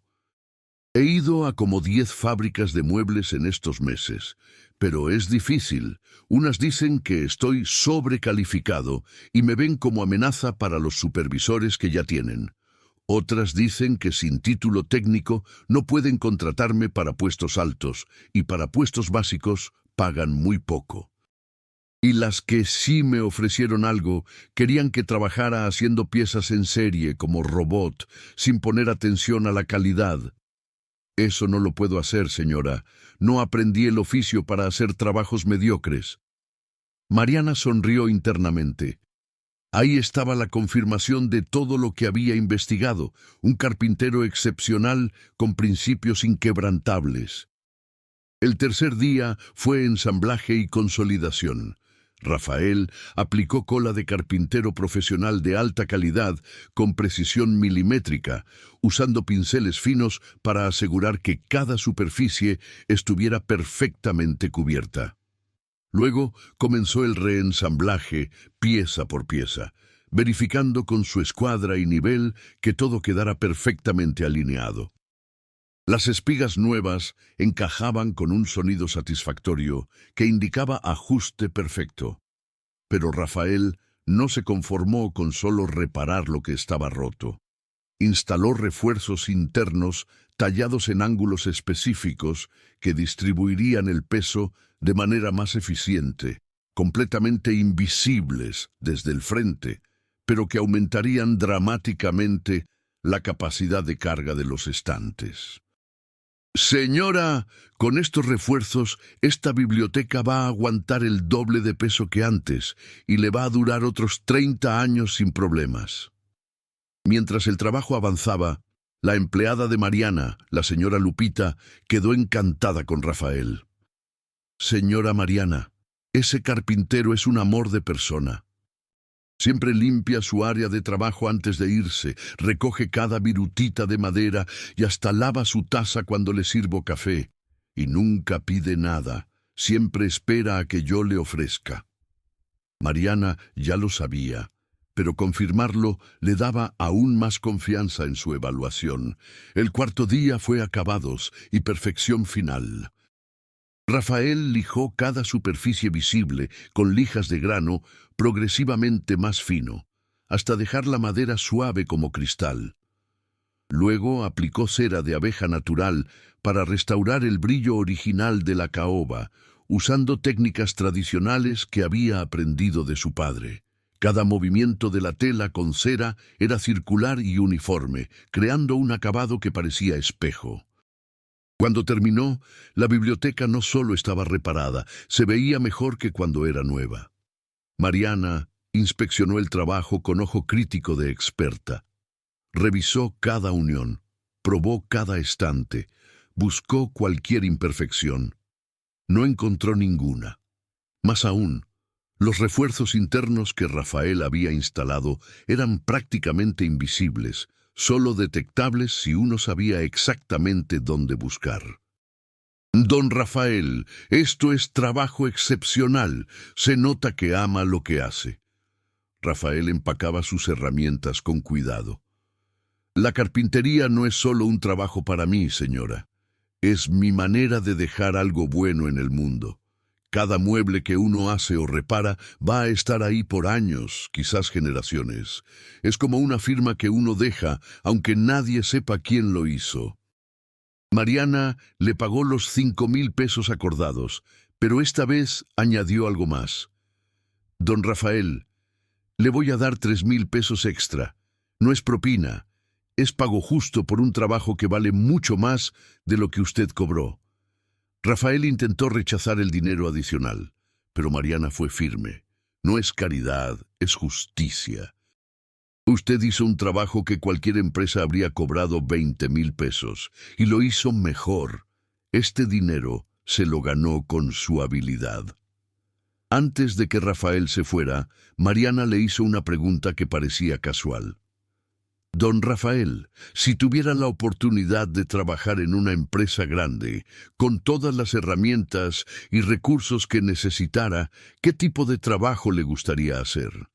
He ido a como 10 fábricas de muebles en estos meses, pero es difícil. Unas dicen que estoy sobrecalificado y me ven como amenaza para los supervisores que ya tienen. Otras dicen que sin título técnico no pueden contratarme para puestos altos y para puestos básicos pagan muy poco. Y las que sí me ofrecieron algo querían que trabajara haciendo piezas en serie como robot, sin poner atención a la calidad. Eso no lo puedo hacer, señora. No aprendí el oficio para hacer trabajos mediocres. Mariana sonrió internamente. Ahí estaba la confirmación de todo lo que había investigado, un carpintero excepcional con principios inquebrantables. El tercer día fue ensamblaje y consolidación. Rafael aplicó cola de carpintero profesional de alta calidad con precisión milimétrica, usando pinceles finos para asegurar que cada superficie estuviera perfectamente cubierta. Luego comenzó el reensamblaje pieza por pieza, verificando con su escuadra y nivel que todo quedara perfectamente alineado. Las espigas nuevas encajaban con un sonido satisfactorio que indicaba ajuste perfecto. Pero Rafael no se conformó con solo reparar lo que estaba roto. Instaló refuerzos internos tallados en ángulos específicos que distribuirían el peso de manera más eficiente, completamente invisibles desde el frente, pero que aumentarían dramáticamente la capacidad de carga de los estantes. Señora, con estos refuerzos, esta biblioteca va a aguantar el doble de peso que antes y le va a durar otros 30 años sin problemas. Mientras el trabajo avanzaba, la empleada de Mariana, la señora Lupita, quedó encantada con Rafael. Señora Mariana, ese carpintero es un amor de persona. Siempre limpia su área de trabajo antes de irse, recoge cada virutita de madera y hasta lava su taza cuando le sirvo café. Y nunca pide nada, siempre espera a que yo le ofrezca. Mariana ya lo sabía, pero confirmarlo le daba aún más confianza en su evaluación. El cuarto día fue acabados y perfección final. Rafael lijó cada superficie visible con lijas de grano progresivamente más fino, hasta dejar la madera suave como cristal. Luego aplicó cera de abeja natural para restaurar el brillo original de la caoba, usando técnicas tradicionales que había aprendido de su padre. Cada movimiento de la tela con cera era circular y uniforme, creando un acabado que parecía espejo. Cuando terminó, la biblioteca no solo estaba reparada, se veía mejor que cuando era nueva. Mariana inspeccionó el trabajo con ojo crítico de experta. Revisó cada unión, probó cada estante, Buscó cualquier imperfección. No encontró ninguna. Más aún, los refuerzos internos que Rafael había instalado eran prácticamente invisibles, solo detectables si uno sabía exactamente dónde buscar. Don Rafael, esto es trabajo excepcional. Se nota que ama lo que hace. Rafael empacaba sus herramientas con cuidado. La carpintería no es solo un trabajo para mí, señora. Es mi manera de dejar algo bueno en el mundo. Cada mueble que uno hace o repara va a estar ahí por años, quizás generaciones. Es como una firma que uno deja, aunque nadie sepa quién lo hizo. Mariana le pagó los 5,000 pesos acordados, pero esta vez añadió algo más. Don Rafael, le voy a dar 3,000 pesos extra. No es propina, es pago justo por un trabajo que vale mucho más de lo que usted cobró. Rafael intentó rechazar el dinero adicional, pero Mariana fue firme. No es caridad, es justicia. Usted hizo un trabajo que cualquier empresa habría cobrado 20,000 pesos, y lo hizo mejor. Este dinero se lo ganó con su habilidad. Antes de que Rafael se fuera, Mariana le hizo una pregunta que parecía casual. Don Rafael, si tuviera la oportunidad de trabajar en una empresa grande, con todas las herramientas y recursos que necesitara, ¿qué tipo de trabajo le gustaría hacer?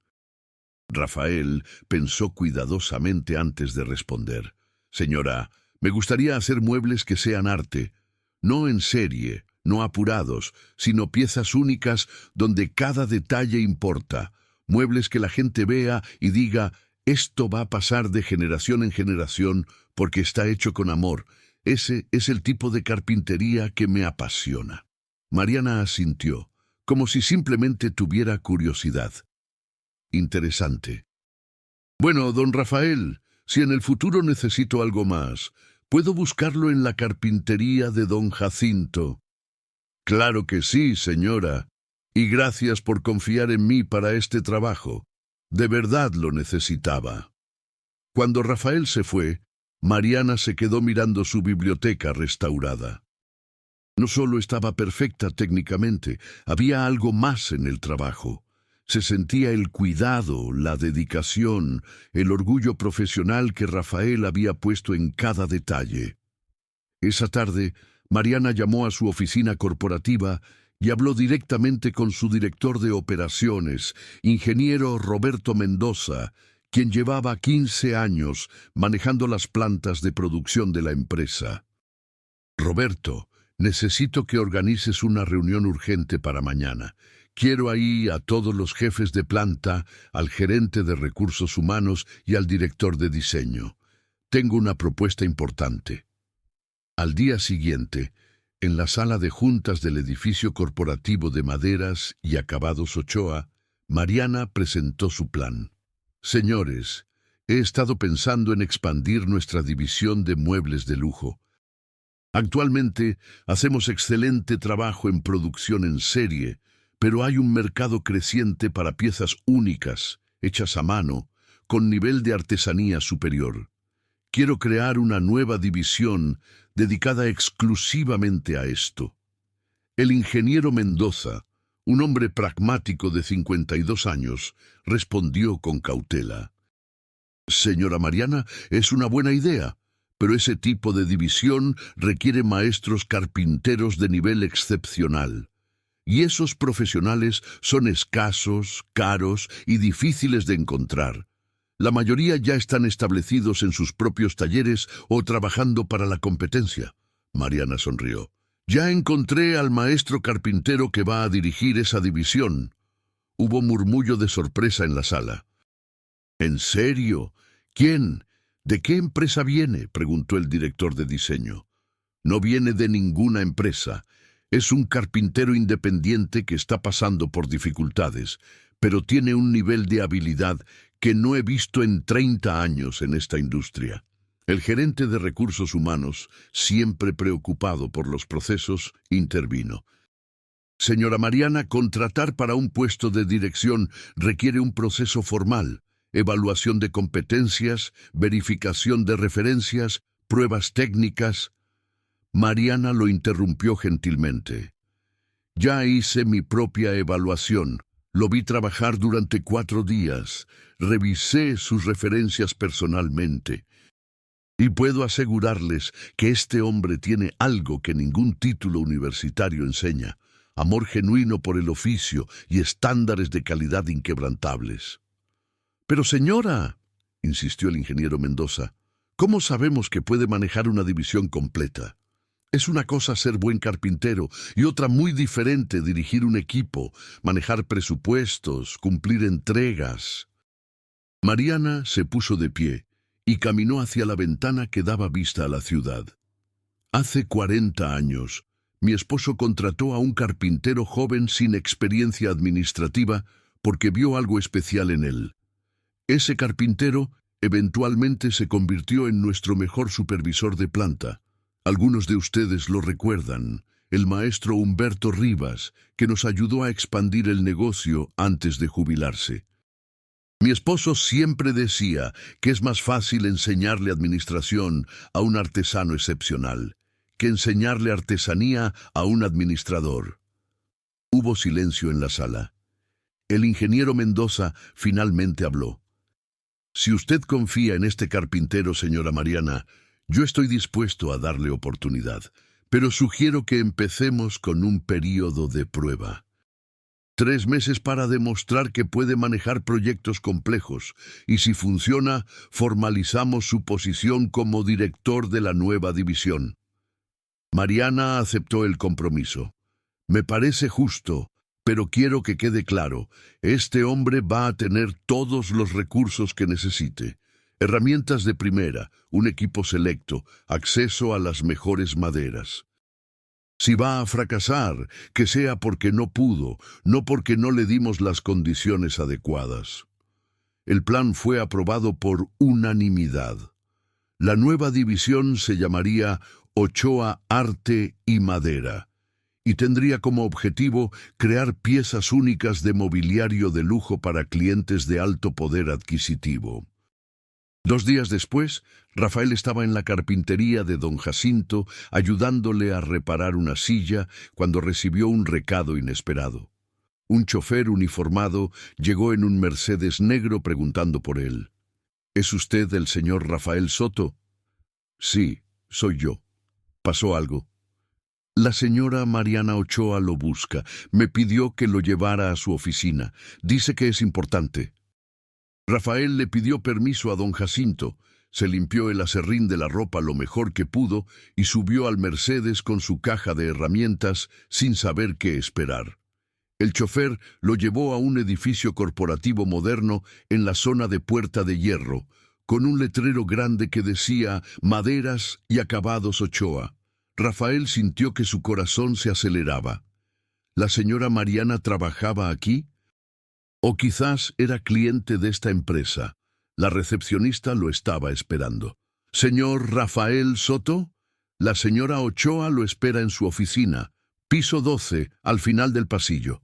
Rafael pensó cuidadosamente antes de responder. Señora, me gustaría hacer muebles que sean arte, no en serie, no apurados, sino piezas únicas donde cada detalle importa, muebles que la gente vea y diga, esto va a pasar de generación en generación porque está hecho con amor. Ese es el tipo de carpintería que me apasiona. Mariana asintió, como si simplemente tuviera curiosidad. Interesante. Bueno, don Rafael, si en el futuro necesito algo más, ¿puedo buscarlo en la carpintería de don Jacinto? Claro que sí, señora. Y gracias por confiar en mí para este trabajo. De verdad lo necesitaba. Cuando Rafael se fue, Mariana se quedó mirando su biblioteca restaurada. No solo estaba perfecta técnicamente, había algo más en el trabajo. Se sentía el cuidado, la dedicación, el orgullo profesional que Rafael había puesto en cada detalle. Esa tarde, Mariana llamó a su oficina corporativa y habló directamente con su director de operaciones, ingeniero Roberto Mendoza, quien llevaba 15 años manejando las plantas de producción de la empresa. Roberto, necesito que organices una reunión urgente para mañana. Quiero ahí a todos los jefes de planta, al gerente de recursos humanos y al director de diseño. Tengo una propuesta importante. Al día siguiente, en la sala de juntas del edificio corporativo de Maderas y Acabados Ochoa, Mariana presentó su plan. Señores, he estado pensando en expandir nuestra división de muebles de lujo. Actualmente hacemos excelente trabajo en producción en serie, pero hay un mercado creciente para piezas únicas, hechas a mano, con nivel de artesanía superior. Quiero crear una nueva división dedicada exclusivamente a esto. El ingeniero Mendoza, un hombre pragmático de 52 años, respondió con cautela. Señora Mariana, es una buena idea, pero ese tipo de división requiere maestros carpinteros de nivel excepcional. Y esos profesionales son escasos, caros y difíciles de encontrar. La mayoría ya están establecidos en sus propios talleres o trabajando para la competencia. Mariana sonrió. Ya encontré al maestro carpintero que va a dirigir esa división. Hubo murmullo de sorpresa en la sala. ¿En serio? ¿Quién? ¿De qué empresa viene?, preguntó el director de diseño. No viene de ninguna empresa. Es un carpintero independiente que está pasando por dificultades, pero tiene un nivel de habilidad que no he visto en 30 años en esta industria. El gerente de recursos humanos, siempre preocupado por los procesos, intervino. Señora Mariana, contratar para un puesto de dirección requiere un proceso formal, evaluación de competencias, verificación de referencias, pruebas técnicas. Mariana lo interrumpió gentilmente. Ya hice mi propia evaluación. Lo vi trabajar durante 4 días. Revisé sus referencias personalmente. Y puedo asegurarles que este hombre tiene algo que ningún título universitario enseña: amor genuino por el oficio y estándares de calidad inquebrantables. Pero señora, insistió el ingeniero Mendoza, ¿cómo sabemos que puede manejar una división completa? Es una cosa ser buen carpintero y otra muy diferente dirigir un equipo, manejar presupuestos, cumplir entregas. Mariana se puso de pie y caminó hacia la ventana que daba vista a la ciudad. Hace 40 años, mi esposo contrató a un carpintero joven sin experiencia administrativa porque vio algo especial en él. Ese carpintero eventualmente se convirtió en nuestro mejor supervisor de planta. Algunos de ustedes lo recuerdan, el maestro Humberto Rivas, que nos ayudó a expandir el negocio antes de jubilarse. Mi esposo siempre decía que es más fácil enseñarle administración a un artesano excepcional que enseñarle artesanía a un administrador. Hubo silencio en la sala. El ingeniero Mendoza finalmente habló. Si usted confía en este carpintero, señora Mariana, yo estoy dispuesto a darle oportunidad, pero sugiero que empecemos con un período de prueba. 3 meses para demostrar que puede manejar proyectos complejos, y si funciona, formalizamos su posición como director de la nueva división. Mariana aceptó el compromiso. Me parece justo, pero quiero que quede claro, este hombre va a tener todos los recursos que necesite. Herramientas de primera, un equipo selecto, acceso a las mejores maderas. Si va a fracasar, que sea porque no pudo, no porque no le dimos las condiciones adecuadas. El plan fue aprobado por unanimidad. La nueva división se llamaría Ochoa Arte y Madera, y tendría como objetivo crear piezas únicas de mobiliario de lujo para clientes de alto poder adquisitivo. 2 días después, Rafael estaba en la carpintería de don Jacinto ayudándole a reparar una silla cuando recibió un recado inesperado. Un chofer uniformado llegó en un Mercedes negro preguntando por él. ¿Es usted el señor Rafael Soto? Sí, soy yo. ¿Pasó algo? La señora Mariana Ochoa lo busca. Me pidió que lo llevara a su oficina. Dice que es importante. Rafael le pidió permiso a don Jacinto, se limpió el aserrín de la ropa lo mejor que pudo y subió al Mercedes con su caja de herramientas sin saber qué esperar. El chofer lo llevó a un edificio corporativo moderno en la zona de Puerta de Hierro, con un letrero grande que decía Maderas y Acabados Ochoa. Rafael sintió que su corazón se aceleraba. ¿La señora Mariana trabajaba aquí? O quizás era cliente de esta empresa. La recepcionista lo estaba esperando. «Señor Rafael Soto, la señora Ochoa lo espera en su oficina, piso 12, al final del pasillo».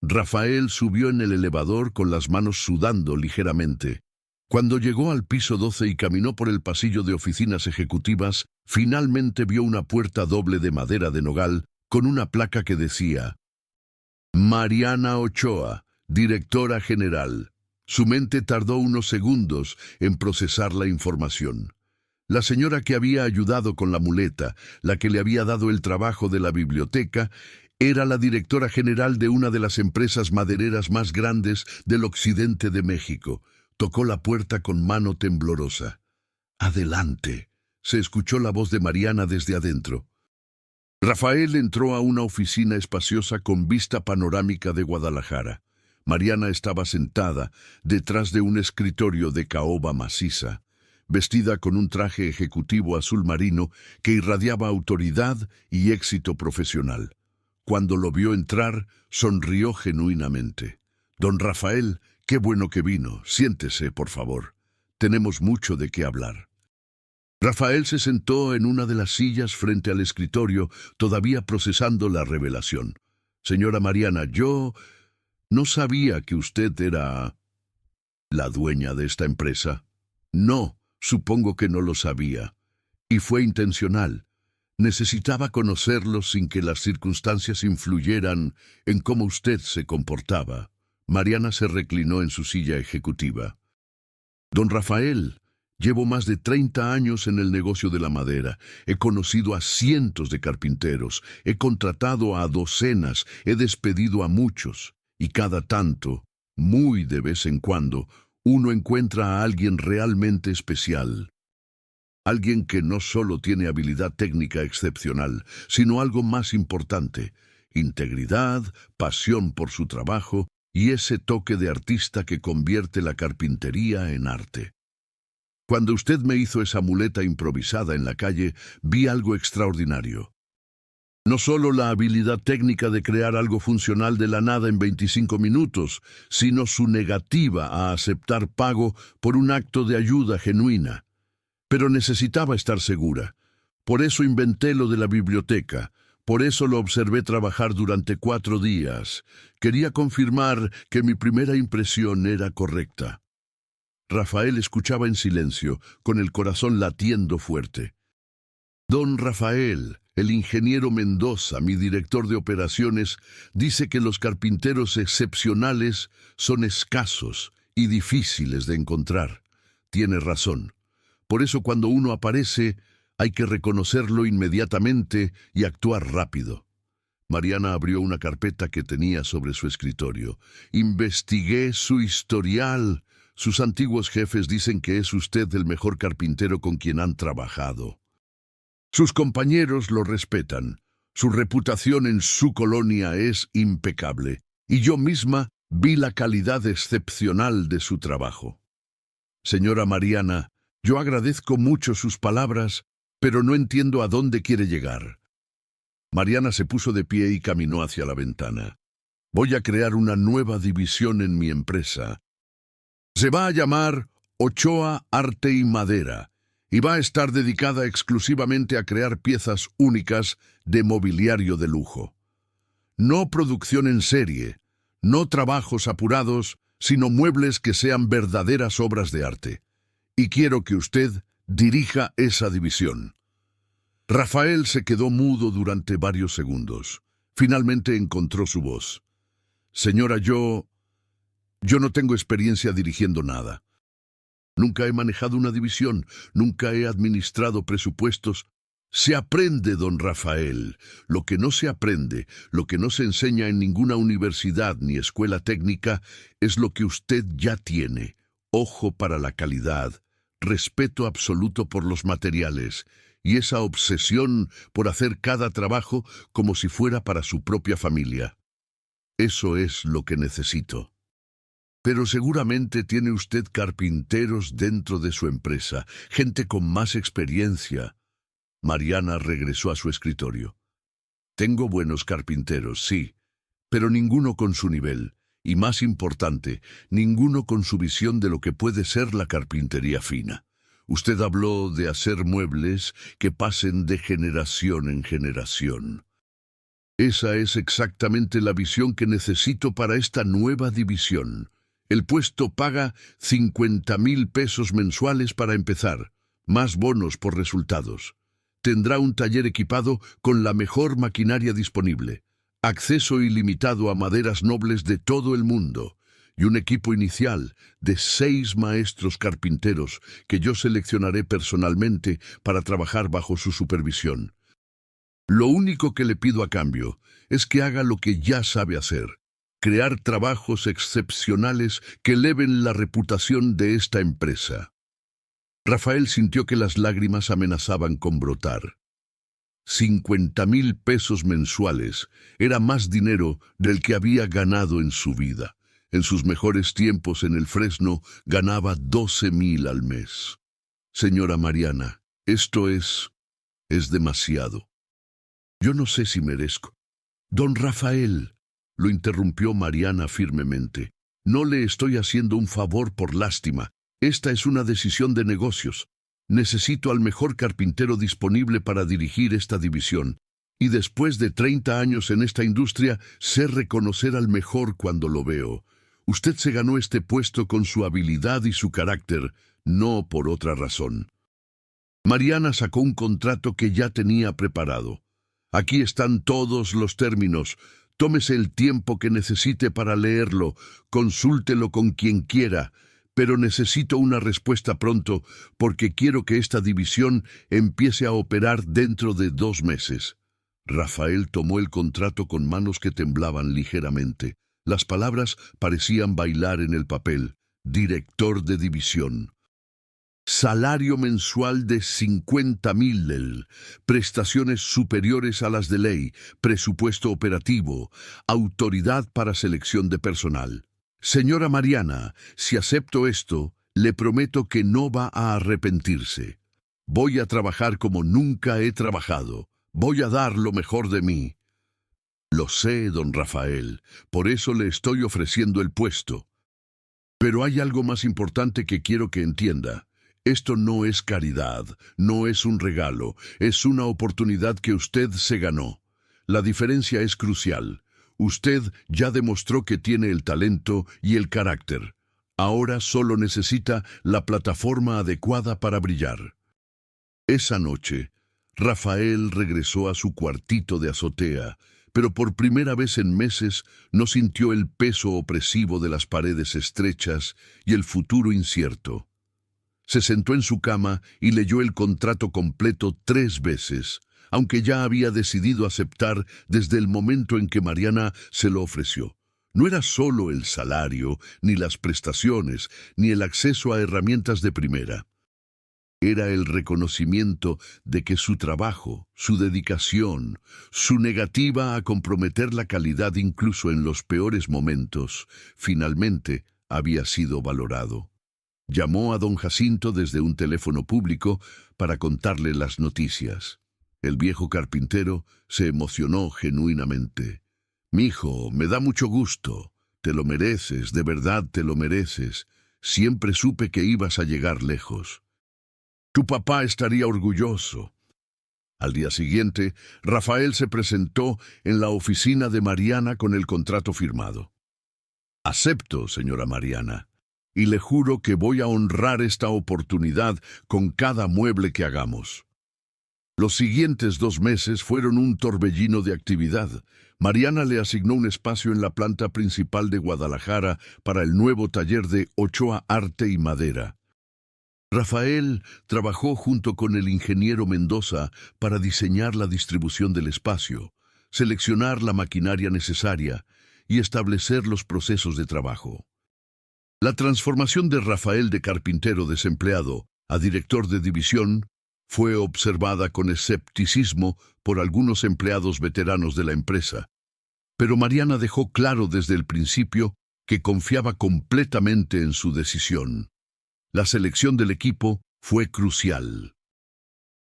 Rafael subió en el elevador con las manos sudando ligeramente. Cuando llegó al piso 12 y caminó por el pasillo de oficinas ejecutivas, finalmente vio una puerta doble de madera de nogal con una placa que decía «Mariana Ochoa, directora general». Su mente tardó unos segundos en procesar la información. La señora que había ayudado con la muleta, la que le había dado el trabajo de la biblioteca, era la directora general de una de las empresas madereras más grandes del occidente de México. Tocó la puerta con mano temblorosa. «Adelante», se escuchó la voz de Mariana desde adentro. Rafael entró a una oficina espaciosa con vista panorámica de Guadalajara. Mariana estaba sentada detrás de un escritorio de caoba maciza, vestida con un traje ejecutivo azul marino que irradiaba autoridad y éxito profesional. Cuando lo vio entrar, sonrió genuinamente. «Don Rafael, qué bueno que vino. Siéntese, por favor. Tenemos mucho de qué hablar». Rafael se sentó en una de las sillas frente al escritorio, todavía procesando la revelación. «Señora Mariana, yo no sabía que usted era la dueña de esta empresa». «No, supongo que no lo sabía. Y fue intencional. Necesitaba conocerlos sin que las circunstancias influyeran en cómo usted se comportaba. Mariana se reclinó en su silla ejecutiva. Don Rafael, llevo más de 30 años en el negocio de la madera. He conocido a cientos de carpinteros, he contratado a docenas, he despedido a muchos. Y cada tanto, muy de vez en cuando, uno encuentra a alguien realmente especial. Alguien que no solo tiene habilidad técnica excepcional, sino algo más importante: integridad, pasión por su trabajo y ese toque de artista que convierte la carpintería en arte. Cuando usted me hizo esa muleta improvisada en la calle, vi algo extraordinario. No solo la habilidad técnica de crear algo funcional de la nada en 25 minutos, sino su negativa a aceptar pago por un acto de ayuda genuina. Pero necesitaba estar segura. Por eso inventé lo de la biblioteca. Por eso lo observé trabajar durante 4 días. Quería confirmar que mi primera impresión era correcta. Rafael escuchaba en silencio, con el corazón latiendo fuerte. Don Rafael, el ingeniero Mendoza, mi director de operaciones, dice que los carpinteros excepcionales son escasos y difíciles de encontrar. Tiene razón. Por eso cuando uno aparece, hay que reconocerlo inmediatamente y actuar rápido. Mariana abrió una carpeta que tenía sobre su escritorio. Investigué su historial. Sus antiguos jefes dicen que es usted el mejor carpintero con quien han trabajado. Sus compañeros lo respetan. Su reputación en su colonia es impecable. Y yo misma vi la calidad excepcional de su trabajo. Señora Mariana, yo agradezco mucho sus palabras, pero no entiendo a dónde quiere llegar. Mariana se puso de pie y caminó hacia la ventana. Voy a crear una nueva división en mi empresa. Se va a llamar Ochoa Arte y Madera, y va a estar dedicada exclusivamente a crear piezas únicas de mobiliario de lujo. No producción en serie, no trabajos apurados, sino muebles que sean verdaderas obras de arte. Y quiero que usted dirija esa división. Rafael se quedó mudo durante varios segundos. Finalmente encontró su voz. Señora, yo no tengo experiencia dirigiendo nada. Nunca he manejado una división, nunca he administrado presupuestos. Se aprende, don Rafael. Lo que no se aprende, lo que no se enseña en ninguna universidad ni escuela técnica, es lo que usted ya tiene. Ojo para la calidad, respeto absoluto por los materiales y esa obsesión por hacer cada trabajo como si fuera para su propia familia. Eso es lo que necesito. Pero seguramente tiene usted carpinteros dentro de su empresa, gente con más experiencia. Mariana regresó a su escritorio. Tengo buenos carpinteros, sí, pero ninguno con su nivel. Y más importante, ninguno con su visión de lo que puede ser la carpintería fina. Usted habló de hacer muebles que pasen de generación en generación. Esa es exactamente la visión que necesito para esta nueva división. El puesto paga 50,000 pesos mensuales para empezar, más bonos por resultados. Tendrá un taller equipado con la mejor maquinaria disponible, acceso ilimitado a maderas nobles de todo el mundo y un equipo inicial de 6 maestros carpinteros que yo seleccionaré personalmente para trabajar bajo su supervisión. Lo único que le pido a cambio es que haga lo que ya sabe hacer: crear trabajos excepcionales que eleven la reputación de esta empresa. Rafael sintió que las lágrimas amenazaban con brotar. 50,000 pesos mensuales era más dinero del que había ganado en su vida. En sus mejores tiempos en el Fresno ganaba 12,000 al mes. Señora Mariana, esto es demasiado. Yo no sé si merezco. Don Rafael, lo interrumpió Mariana firmemente. No le estoy haciendo un favor por lástima. Esta es una decisión de negocios. Necesito al mejor carpintero disponible para dirigir esta división. Y después de 30 años en esta industria, sé reconocer al mejor cuando lo veo. Usted se ganó este puesto con su habilidad y su carácter, no por otra razón. Mariana sacó un contrato que ya tenía preparado. Aquí están todos los términos. Tómese el tiempo que necesite para leerlo, consúltelo con quien quiera, pero necesito una respuesta pronto porque quiero que esta división empiece a operar dentro de 2 meses. Rafael tomó el contrato con manos que temblaban ligeramente. Las palabras parecían bailar en el papel. Director de división. Salario mensual de 50.000, prestaciones superiores a las de ley, presupuesto operativo, autoridad para selección de personal. Señora Mariana, si acepto esto, le prometo que no va a arrepentirse. Voy a trabajar como nunca he trabajado. Voy a dar lo mejor de mí. Lo sé, don Rafael, por eso le estoy ofreciendo el puesto. Pero hay algo más importante que quiero que entienda. Esto no es caridad, no es un regalo, es una oportunidad que usted se ganó. La diferencia es crucial. Usted ya demostró que tiene el talento y el carácter. Ahora solo necesita la plataforma adecuada para brillar. Esa noche, Rafael regresó a su cuartito de azotea, pero por primera vez en meses no sintió el peso opresivo de las paredes estrechas y el futuro incierto. Se sentó en su cama y leyó el contrato completo 3 veces, aunque ya había decidido aceptar desde el momento en que Mariana se lo ofreció. No era solo el salario, ni las prestaciones, ni el acceso a herramientas de primera. Era el reconocimiento de que su trabajo, su dedicación, su negativa a comprometer la calidad incluso en los peores momentos, finalmente había sido valorado. Llamó a don Jacinto desde un teléfono público para contarle las noticias. El viejo carpintero se emocionó genuinamente. «Mijo, me da mucho gusto. Te lo mereces, de verdad te lo mereces. Siempre supe que ibas a llegar lejos. Tu papá estaría orgulloso». Al día siguiente, Rafael se presentó en la oficina de Mariana con el contrato firmado. «Acepto, señora Mariana. Y le juro que voy a honrar esta oportunidad con cada mueble que hagamos». Los siguientes 2 meses fueron un torbellino de actividad. Mariana le asignó un espacio en la planta principal de Guadalajara para el nuevo taller de Ochoa Arte y Madera. Rafael trabajó junto con el ingeniero Mendoza para diseñar la distribución del espacio, seleccionar la maquinaria necesaria y establecer los procesos de trabajo. La transformación de Rafael de carpintero desempleado a director de división fue observada con escepticismo por algunos empleados veteranos de la empresa, pero Mariana dejó claro desde el principio que confiaba completamente en su decisión. La selección del equipo fue crucial.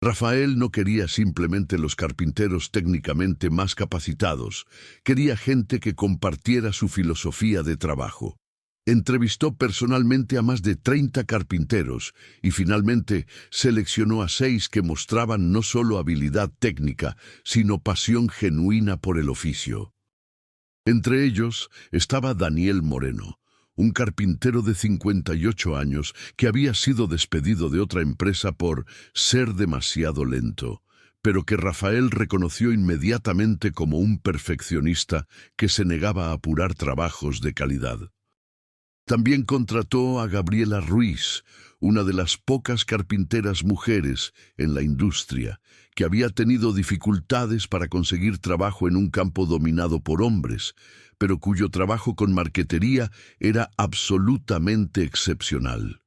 Rafael no quería simplemente los carpinteros técnicamente más capacitados, quería gente que compartiera su filosofía de trabajo. Entrevistó personalmente a más de 30 carpinteros y finalmente seleccionó a 6 que mostraban no solo habilidad técnica, sino pasión genuina por el oficio. Entre ellos estaba Daniel Moreno, un carpintero de 58 años que había sido despedido de otra empresa por ser demasiado lento, pero que Rafael reconoció inmediatamente como un perfeccionista que se negaba a apurar trabajos de calidad. También contrató a Gabriela Ruiz, una de las pocas carpinteras mujeres en la industria, que había tenido dificultades para conseguir trabajo en un campo dominado por hombres, pero cuyo trabajo con marquetería era absolutamente excepcional.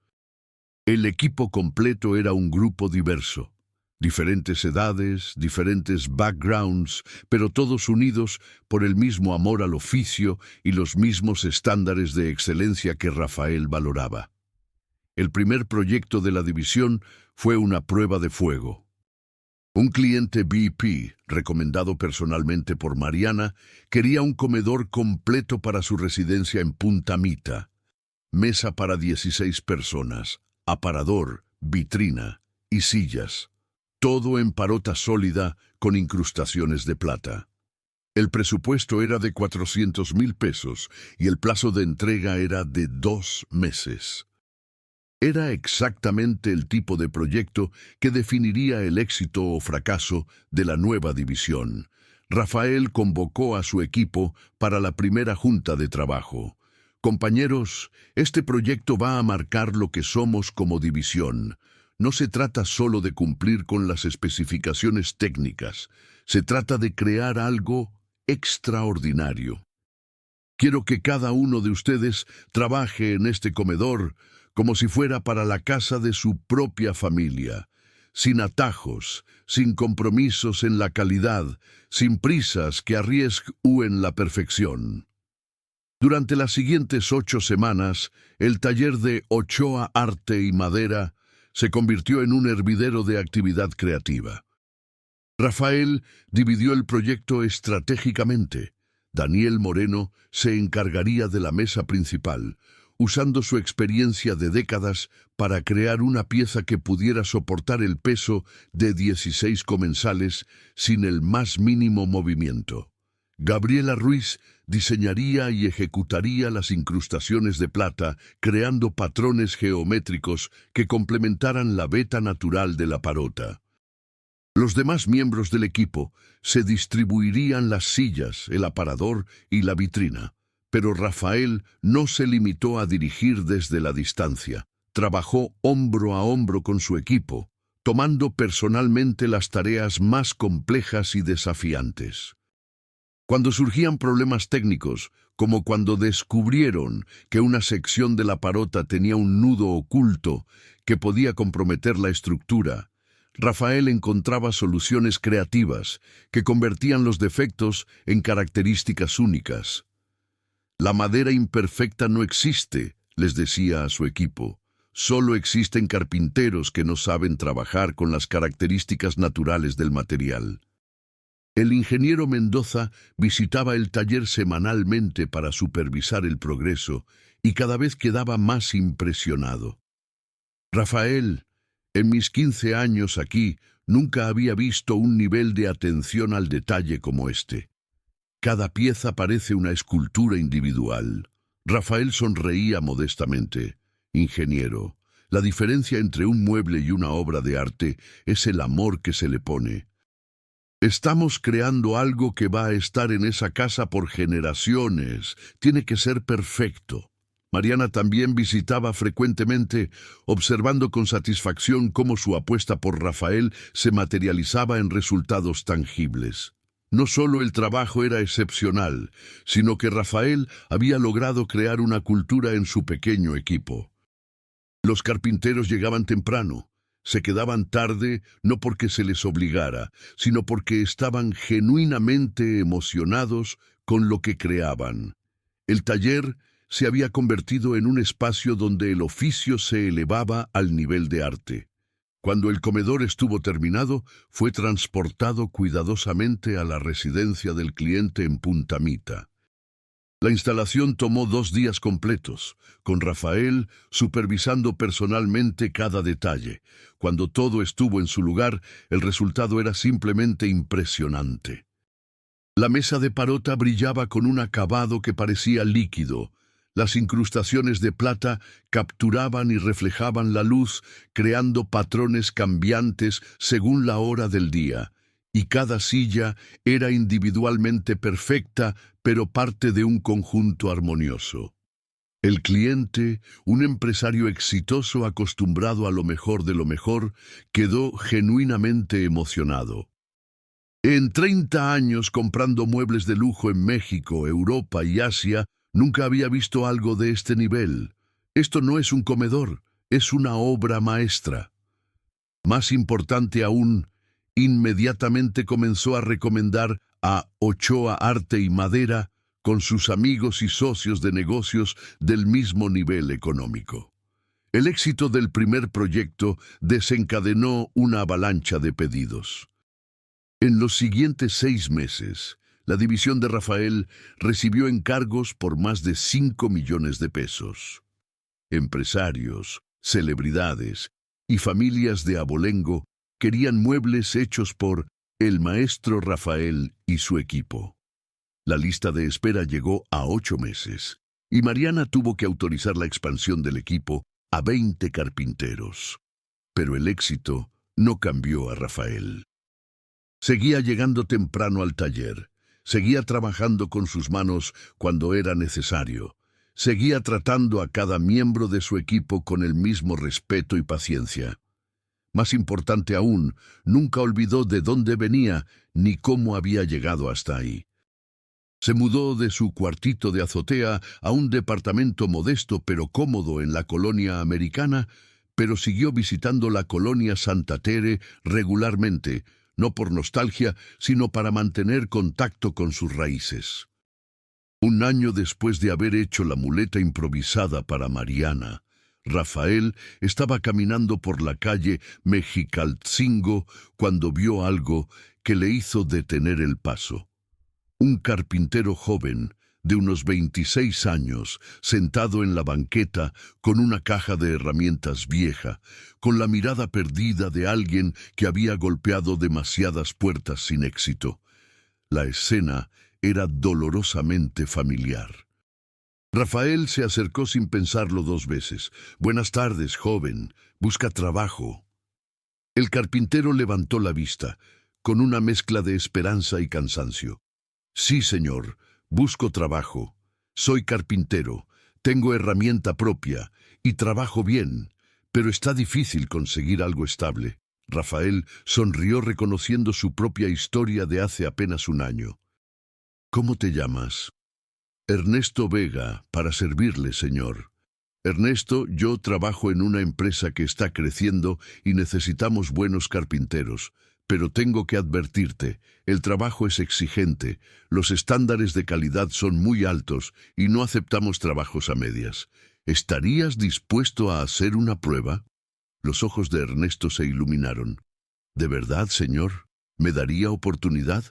El equipo completo era un grupo diverso. Diferentes edades, diferentes backgrounds, pero todos unidos por el mismo amor al oficio y los mismos estándares de excelencia que Rafael valoraba. El primer proyecto de la división fue una prueba de fuego. Un cliente VP, recomendado personalmente por Mariana, quería un comedor completo para su residencia en Punta Mita. Mesa para 16 personas, aparador, vitrina y sillas. Todo en parota sólida con incrustaciones de plata. El presupuesto era de 400,000 pesos y el plazo de entrega era de 2 meses. Era exactamente el tipo de proyecto que definiría el éxito o fracaso de la nueva división. Rafael convocó a su equipo para la primera junta de trabajo. Compañeros, este proyecto va a marcar lo que somos como división. No se trata solo de cumplir con las especificaciones técnicas, se trata de crear algo extraordinario. Quiero que cada uno de ustedes trabaje en este comedor como si fuera para la casa de su propia familia, sin atajos, sin compromisos en la calidad, sin prisas que arriesguen la perfección. Durante las siguientes 8 semanas, el taller de Ochoa Arte y Madera se convirtió en un hervidero de actividad creativa. Rafael dividió el proyecto estratégicamente. Daniel Moreno se encargaría de la mesa principal, usando su experiencia de décadas para crear una pieza que pudiera soportar el peso de 16 comensales sin el más mínimo movimiento. Gabriela Ruiz diseñaría y ejecutaría las incrustaciones de plata, creando patrones geométricos que complementaran la veta natural de la parota. Los demás miembros del equipo se distribuirían las sillas, el aparador y la vitrina, pero Rafael no se limitó a dirigir desde la distancia. Trabajó hombro a hombro con su equipo, tomando personalmente las tareas más complejas y desafiantes. Cuando surgían problemas técnicos, como cuando descubrieron que una sección de la parota tenía un nudo oculto que podía comprometer la estructura, Rafael encontraba soluciones creativas que convertían los defectos en características únicas. La madera imperfecta no existe, les decía a su equipo. Solo existen carpinteros que no saben trabajar con las características naturales del material. El ingeniero Mendoza visitaba el taller semanalmente para supervisar el progreso y cada vez quedaba más impresionado. Rafael, en mis 15 años aquí, nunca había visto un nivel de atención al detalle como este. Cada pieza parece una escultura individual. Rafael sonreía modestamente. Ingeniero, la diferencia entre un mueble y una obra de arte es el amor que se le pone. Estamos creando algo que va a estar en esa casa por generaciones. Tiene que ser perfecto. Mariana también visitaba frecuentemente, observando con satisfacción cómo su apuesta por Rafael se materializaba en resultados tangibles. No solo el trabajo era excepcional, sino que Rafael había logrado crear una cultura en su pequeño equipo. Los carpinteros llegaban temprano. Se quedaban tarde no porque se les obligara, sino porque estaban genuinamente emocionados con lo que creaban. El taller se había convertido en un espacio donde el oficio se elevaba al nivel de arte. Cuando el comedor estuvo terminado, fue transportado cuidadosamente a la residencia del cliente en Punta Mita. La instalación tomó 2 días completos, con Rafael supervisando personalmente cada detalle. Cuando todo estuvo en su lugar, el resultado era simplemente impresionante. La mesa de parota brillaba con un acabado que parecía líquido. Las incrustaciones de plata capturaban y reflejaban la luz, creando patrones cambiantes según la hora del día. Y cada silla era individualmente perfecta, pero parte de un conjunto armonioso. El cliente, un empresario exitoso acostumbrado a lo mejor de lo mejor, quedó genuinamente emocionado. En 30 años comprando muebles de lujo en México, Europa y Asia, nunca había visto algo de este nivel. Esto no es un comedor, es una obra maestra. Más importante aún, inmediatamente comenzó a recomendar a Ochoa Arte y Madera con sus amigos y socios de negocios del mismo nivel económico. El éxito del primer proyecto desencadenó una avalancha de pedidos. En los siguientes 6 meses, la división de Rafael recibió encargos por más de 5 millones de pesos. Empresarios, celebridades y familias de abolengo querían muebles hechos por el maestro Rafael y su equipo. La lista de espera llegó a 8 meses, y Mariana tuvo que autorizar la expansión del equipo a 20 carpinteros. Pero el éxito no cambió a Rafael. Seguía llegando temprano al taller, seguía trabajando con sus manos cuando era necesario, seguía tratando a cada miembro de su equipo con el mismo respeto y paciencia. Más importante aún, nunca olvidó de dónde venía ni cómo había llegado hasta ahí. Se mudó de su cuartito de azotea a un departamento modesto pero cómodo en la colonia americana, pero siguió visitando la colonia Santa Tere regularmente, no por nostalgia, sino para mantener contacto con sus raíces. Un año después de haber hecho la muleta improvisada para Mariana, Rafael estaba caminando por la calle Mexicaltzingo cuando vio algo que le hizo detener el paso. Un carpintero joven, de unos 26 años, sentado en la banqueta con una caja de herramientas vieja, con la mirada perdida de alguien que había golpeado demasiadas puertas sin éxito. La escena era dolorosamente familiar. Rafael se acercó sin pensarlo 2 veces. «Buenas tardes, joven. ¿Busca trabajo?» El carpintero levantó la vista, con una mezcla de esperanza y cansancio. «Sí, señor. Busco trabajo. Soy carpintero. Tengo herramienta propia y trabajo bien, pero está difícil conseguir algo estable». Rafael sonrió reconociendo su propia historia de hace apenas un año. «¿Cómo te llamas?» «Ernesto Vega, para servirle, señor». «Ernesto, yo trabajo en una empresa que está creciendo y necesitamos buenos carpinteros. Pero tengo que advertirte, el trabajo es exigente, los estándares de calidad son muy altos y no aceptamos trabajos a medias. ¿Estarías dispuesto a hacer una prueba?» Los ojos de Ernesto se iluminaron. «¿De verdad, señor? ¿Me daría oportunidad?»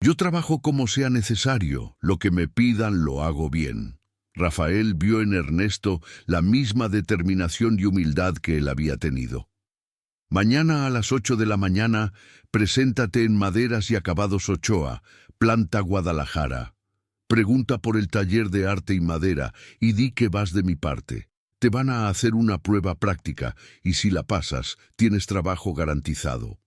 «Yo trabajo como sea necesario, lo que me pidan lo hago bien». Rafael vio en Ernesto la misma determinación y humildad que él había tenido. «Mañana a las 8 de la mañana, preséntate en Maderas y Acabados Ochoa, Planta Guadalajara. Pregunta por el taller de arte y madera y di que vas de mi parte. Te van a hacer una prueba práctica y si la pasas, tienes trabajo garantizado».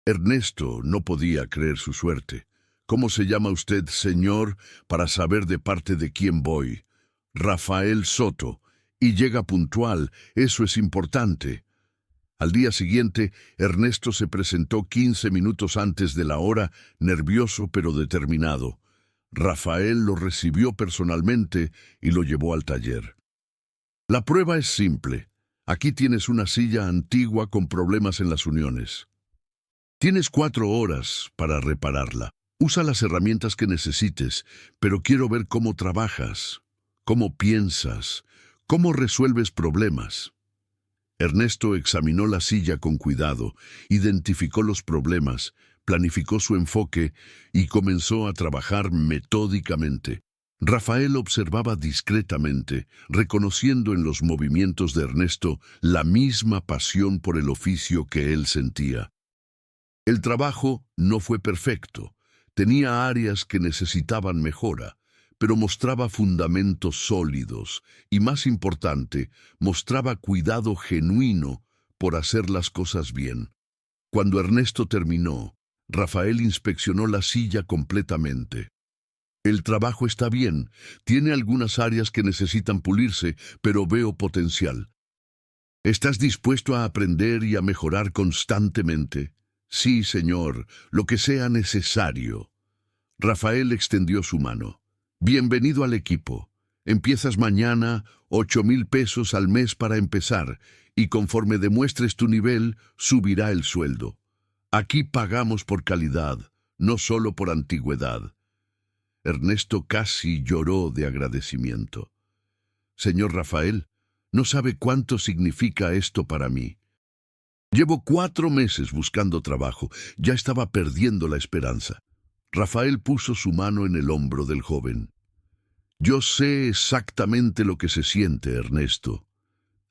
Ernesto no podía creer su suerte. «¿Cómo se llama usted, señor, para saber de parte de quién voy?» «Rafael Soto. Y llega puntual, eso es importante». Al día siguiente, Ernesto se presentó 15 minutos antes de la hora, nervioso pero determinado. Rafael lo recibió personalmente y lo llevó al taller. «La prueba es simple. Aquí tienes una silla antigua con problemas en las uniones. Tienes 4 horas para repararla. Usa las herramientas que necesites, pero quiero ver cómo trabajas, cómo piensas, cómo resuelves problemas». Ernesto examinó la silla con cuidado, identificó los problemas, planificó su enfoque y comenzó a trabajar metódicamente. Rafael observaba discretamente, reconociendo en los movimientos de Ernesto la misma pasión por el oficio que él sentía. El trabajo no fue perfecto, tenía áreas que necesitaban mejora, pero mostraba fundamentos sólidos y, más importante, mostraba cuidado genuino por hacer las cosas bien. Cuando Ernesto terminó, Rafael inspeccionó la silla completamente. «El trabajo está bien, tiene algunas áreas que necesitan pulirse, pero veo potencial. ¿Estás dispuesto a aprender y a mejorar constantemente?» «Sí, señor, lo que sea necesario». Rafael extendió su mano. «Bienvenido al equipo. Empiezas mañana, 8,000 pesos al mes para empezar, y conforme demuestres tu nivel, subirá el sueldo. Aquí pagamos por calidad, no solo por antigüedad». Ernesto casi lloró de agradecimiento. «Señor Rafael, no sabe cuánto significa esto para mí. Llevo 4 meses buscando trabajo, ya estaba perdiendo la esperanza». Rafael puso su mano en el hombro del joven. «Yo sé exactamente lo que se siente, Ernesto.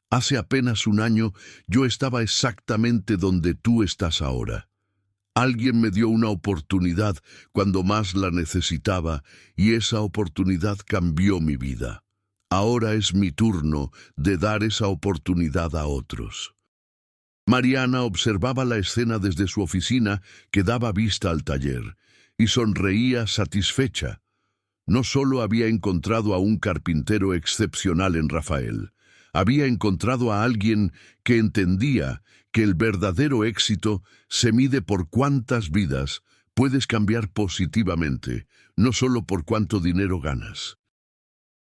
Hace apenas un año yo estaba exactamente donde tú estás ahora. Alguien me dio una oportunidad cuando más la necesitaba y esa oportunidad cambió mi vida. Ahora es mi turno de dar esa oportunidad a otros. Mariana observaba la escena desde su oficina que daba vista al taller y sonreía satisfecha. No solo había encontrado a un carpintero excepcional en Rafael, había encontrado a alguien que entendía que el verdadero éxito se mide por cuántas vidas puedes cambiar positivamente, no solo por cuánto dinero ganas.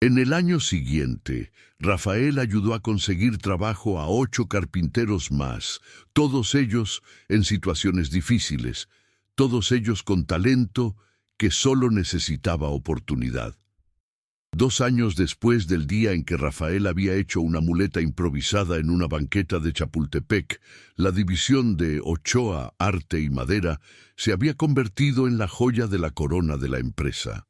En el año siguiente, Rafael ayudó a conseguir trabajo a 8 carpinteros más, todos ellos en situaciones difíciles, todos ellos con talento que solo necesitaba oportunidad. 2 años después del día en que Rafael había hecho una muleta improvisada en una banqueta de Chapultepec, la división de Ochoa, Arte y Madera se había convertido en la joya de la corona de la empresa.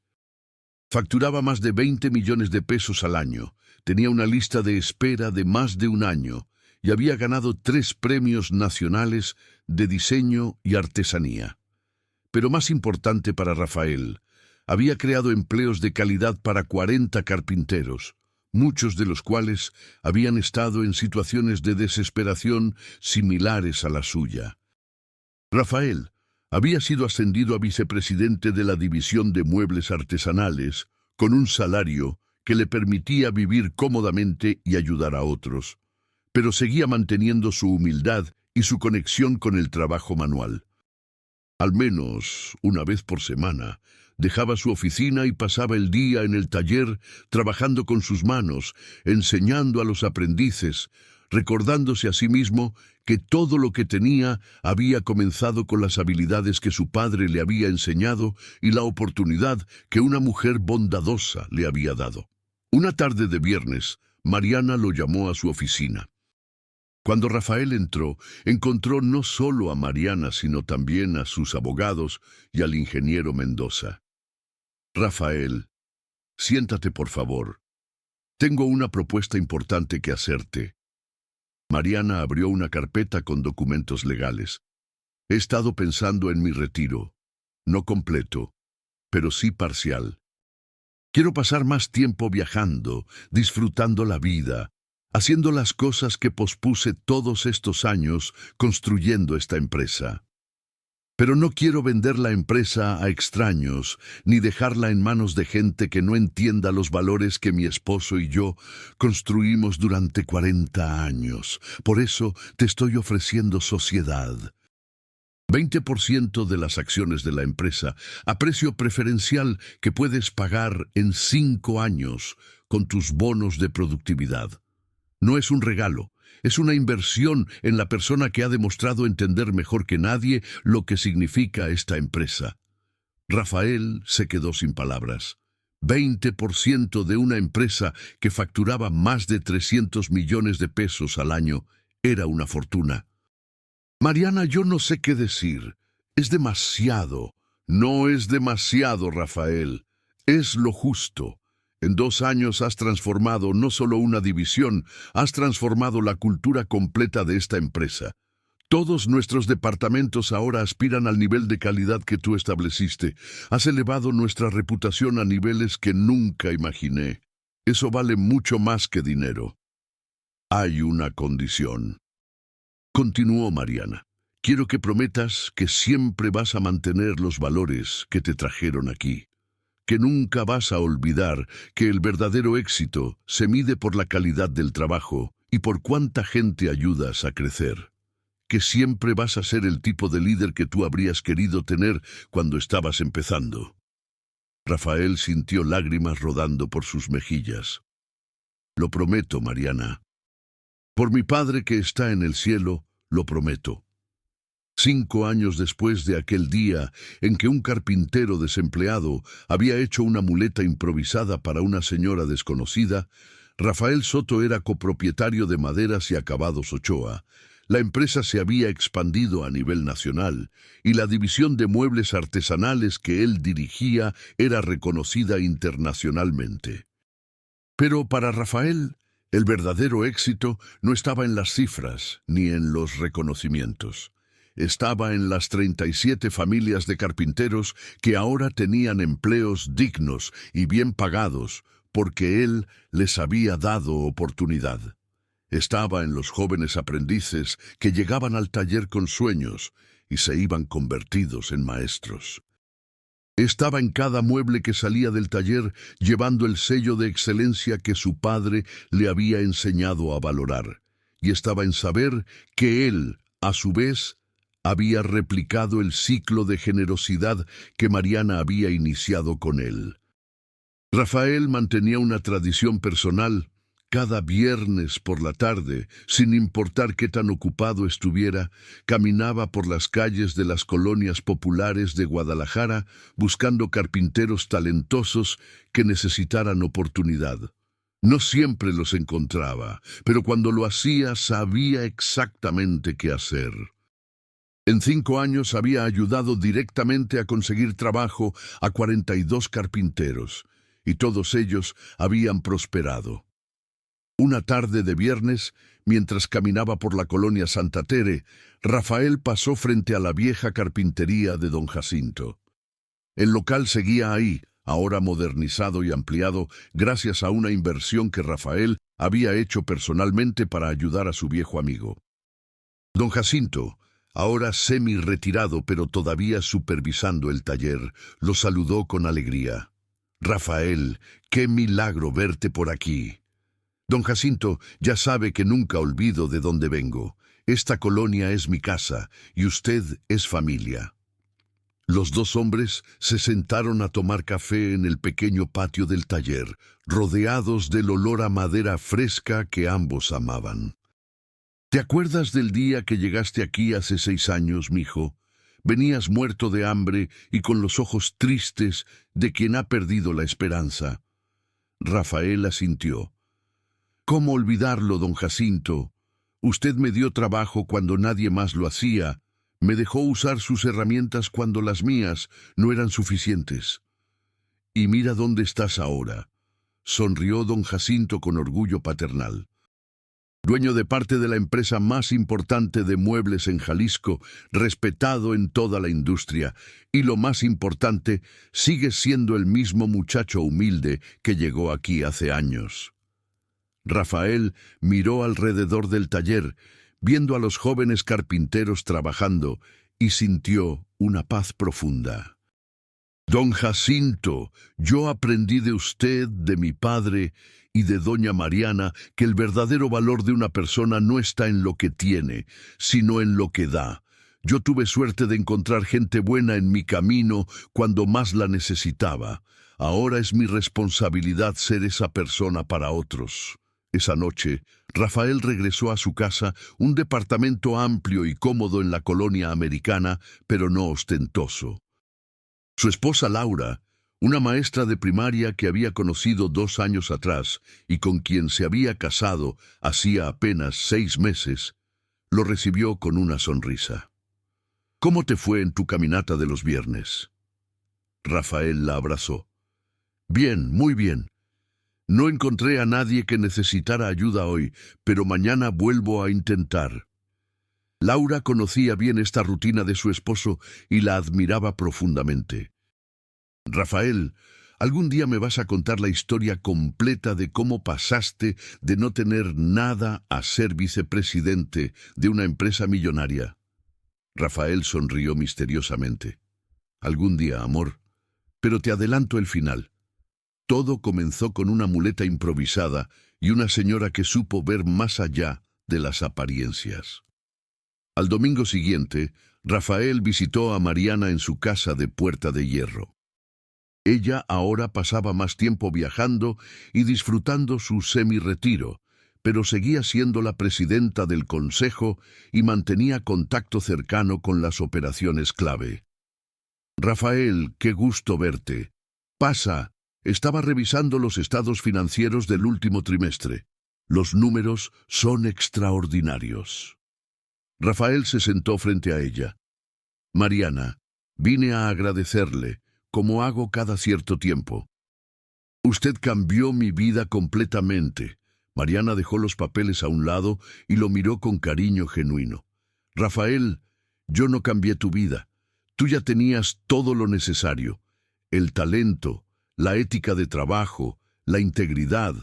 Facturaba más de 20 millones de pesos al año, tenía una lista de espera de más de un año y había ganado 3 premios nacionales de diseño y artesanía. Pero más importante para Rafael, había creado empleos de calidad para 40 carpinteros, muchos de los cuales habían estado en situaciones de desesperación similares a la suya. Rafael había sido ascendido a vicepresidente de la división de muebles artesanales, con un salario que le permitía vivir cómodamente y ayudar a otros, pero seguía manteniendo su humildad y su conexión con el trabajo manual. Al menos una vez por semana, dejaba su oficina y pasaba el día en el taller trabajando con sus manos, enseñando a los aprendices, recordándose a sí mismo que todo lo que tenía había comenzado con las habilidades que su padre le había enseñado y la oportunidad que una mujer bondadosa le había dado. Una tarde de viernes, Mariana lo llamó a su oficina. Cuando Rafael entró, encontró no solo a Mariana, sino también a sus abogados y al ingeniero Mendoza. Rafael, siéntate por favor. Tengo una propuesta importante que hacerte. Mariana abrió una carpeta con documentos legales. He estado pensando en mi retiro. No completo, pero sí parcial. Quiero pasar más tiempo viajando, disfrutando la vida, haciendo las cosas que pospuse todos estos años construyendo esta empresa. Pero no quiero vender la empresa a extraños, ni dejarla en manos de gente que no entienda los valores que mi esposo y yo construimos durante 40 años. Por eso te estoy ofreciendo sociedad. 20% de las acciones de la empresa a precio preferencial que puedes pagar en 5 años con tus bonos de productividad. No es un regalo, es una inversión en la persona que ha demostrado entender mejor que nadie lo que significa esta empresa. Rafael se quedó sin palabras. 20% de una empresa que facturaba más de 300 millones de pesos al año era una fortuna. Mariana, yo no sé qué decir. Es demasiado. No es demasiado, Rafael. Es lo justo. En 2 años has transformado no solo una división, has transformado la cultura completa de esta empresa. Todos nuestros departamentos ahora aspiran al nivel de calidad que tú estableciste. Has elevado nuestra reputación a niveles que nunca imaginé. Eso vale mucho más que dinero. Hay una condición. Continuó Mariana. Quiero que prometas que siempre vas a mantener los valores que te trajeron aquí. Que nunca vas a olvidar que el verdadero éxito se mide por la calidad del trabajo y por cuánta gente ayudas a crecer. Que siempre vas a ser el tipo de líder que tú habrías querido tener cuando estabas empezando. Rafael sintió lágrimas rodando por sus mejillas. Lo prometo, Mariana. Por mi Padre que está en el cielo, lo prometo. 5 años después de aquel día en que un carpintero desempleado había hecho una muleta improvisada para una señora desconocida, Rafael Soto era copropietario de Maderas y Acabados Ochoa. La empresa se había expandido a nivel nacional y la división de muebles artesanales que él dirigía era reconocida internacionalmente. Pero para Rafael, el verdadero éxito no estaba en las cifras ni en los reconocimientos. Estaba en las 37 familias de carpinteros que ahora tenían empleos dignos y bien pagados, porque él les había dado oportunidad. Estaba en los jóvenes aprendices que llegaban al taller con sueños y se iban convertidos en maestros. Estaba en cada mueble que salía del taller llevando el sello de excelencia que su padre le había enseñado a valorar. Y estaba en saber que él, a su vez, había replicado el ciclo de generosidad que Mariana había iniciado con él. Rafael mantenía una tradición personal. Cada viernes por la tarde, sin importar qué tan ocupado estuviera, caminaba por las calles de las colonias populares de Guadalajara buscando carpinteros talentosos que necesitaran oportunidad. No siempre los encontraba, pero cuando lo hacía sabía exactamente qué hacer. En 5 años había ayudado directamente a conseguir trabajo a 42 carpinteros, y todos ellos habían prosperado. Una tarde de viernes, mientras caminaba por la colonia Santa Tere, Rafael pasó frente a la vieja carpintería de don Jacinto. El local seguía ahí, ahora modernizado y ampliado gracias a una inversión que Rafael había hecho personalmente para ayudar a su viejo amigo. Don Jacinto, ahora semi-retirado pero todavía supervisando el taller, lo saludó con alegría. «Rafael, qué milagro verte por aquí». «Don Jacinto, ya sabe que nunca olvido de dónde vengo. Esta colonia es mi casa y usted es familia». Los dos hombres se sentaron a tomar café en el pequeño patio del taller, rodeados del olor a madera fresca que ambos amaban. «¿Te acuerdas del día que llegaste aquí hace 6 años, mijo? Venías muerto de hambre y con los ojos tristes de quien ha perdido la esperanza». Rafael asintió. «¿Cómo olvidarlo, don Jacinto? Usted me dio trabajo cuando nadie más lo hacía. Me dejó usar sus herramientas cuando las mías no eran suficientes. Y mira dónde estás ahora», sonrió don Jacinto con orgullo paternal. «Dueño de parte de la empresa más importante de muebles en Jalisco, respetado en toda la industria, y lo más importante, sigues siendo el mismo muchacho humilde que llegó aquí hace años». Rafael miró alrededor del taller, viendo a los jóvenes carpinteros trabajando, y sintió una paz profunda. «Don Jacinto, yo aprendí de usted, de mi padre y de doña Mariana, que el verdadero valor de una persona no está en lo que tiene, sino en lo que da. Yo tuve suerte de encontrar gente buena en mi camino cuando más la necesitaba. Ahora es mi responsabilidad ser esa persona para otros». Esa noche, Rafael regresó a su casa, un departamento amplio y cómodo en la colonia americana, pero no ostentoso. Su esposa Laura, una maestra de primaria que había conocido 2 años atrás y con quien se había casado hacía apenas 6 meses, lo recibió con una sonrisa. «¿Cómo te fue en tu caminata de los viernes?» Rafael la abrazó. «Bien, muy bien. No encontré a nadie que necesitara ayuda hoy, pero mañana vuelvo a intentar». Laura conocía bien esta rutina de su esposo y la admiraba profundamente. «Rafael, algún día me vas a contar la historia completa de cómo pasaste de no tener nada a ser vicepresidente de una empresa millonaria». Rafael sonrió misteriosamente. «Algún día, amor, pero te adelanto el final. Todo comenzó con una muleta improvisada y una señora que supo ver más allá de las apariencias». Al domingo siguiente, Rafael visitó a Mariana en su casa de Puerta de Hierro. Ella ahora pasaba más tiempo viajando y disfrutando su semi-retiro, pero seguía siendo la presidenta del consejo y mantenía contacto cercano con las operaciones clave. «Rafael, qué gusto verte. Pasa. Estaba revisando los estados financieros del último trimestre. Los números son extraordinarios». Rafael se sentó frente a ella. «Mariana, vine a agradecerle, como hago cada cierto tiempo. Usted cambió mi vida completamente». Mariana dejó los papeles a un lado y lo miró con cariño genuino. «Rafael, yo no cambié tu vida. Tú ya tenías todo lo necesario. El talento, la ética de trabajo, la integridad.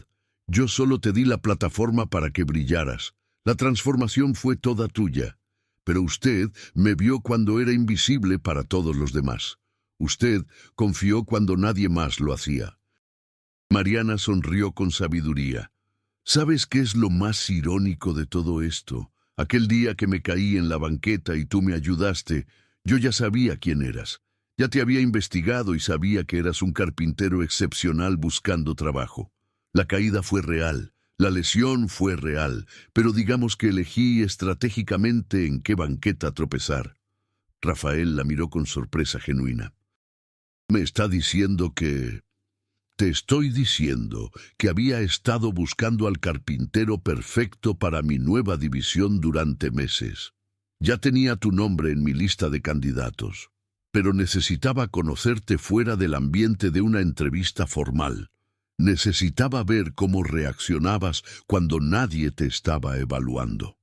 Yo solo te di la plataforma para que brillaras. La transformación fue toda tuya. Pero usted me vio cuando era invisible para todos los demás. Usted confió cuando nadie más lo hacía. Mariana sonrió con sabiduría. ¿Sabes qué es lo más irónico de todo esto? Aquel día que me caí en la banqueta y tú me ayudaste, yo ya sabía quién eras. Ya te había investigado y sabía que eras un carpintero excepcional buscando trabajo. La caída fue real, la lesión fue real, pero digamos que elegí estratégicamente en qué banqueta tropezar. Rafael la miró con sorpresa genuina. ¿Me está diciendo que...? Te estoy diciendo que había estado buscando al carpintero perfecto para mi nueva división durante meses. Ya tenía tu nombre en mi lista de candidatos, pero necesitaba conocerte fuera del ambiente de una entrevista formal. Necesitaba ver cómo reaccionabas cuando nadie te estaba evaluando.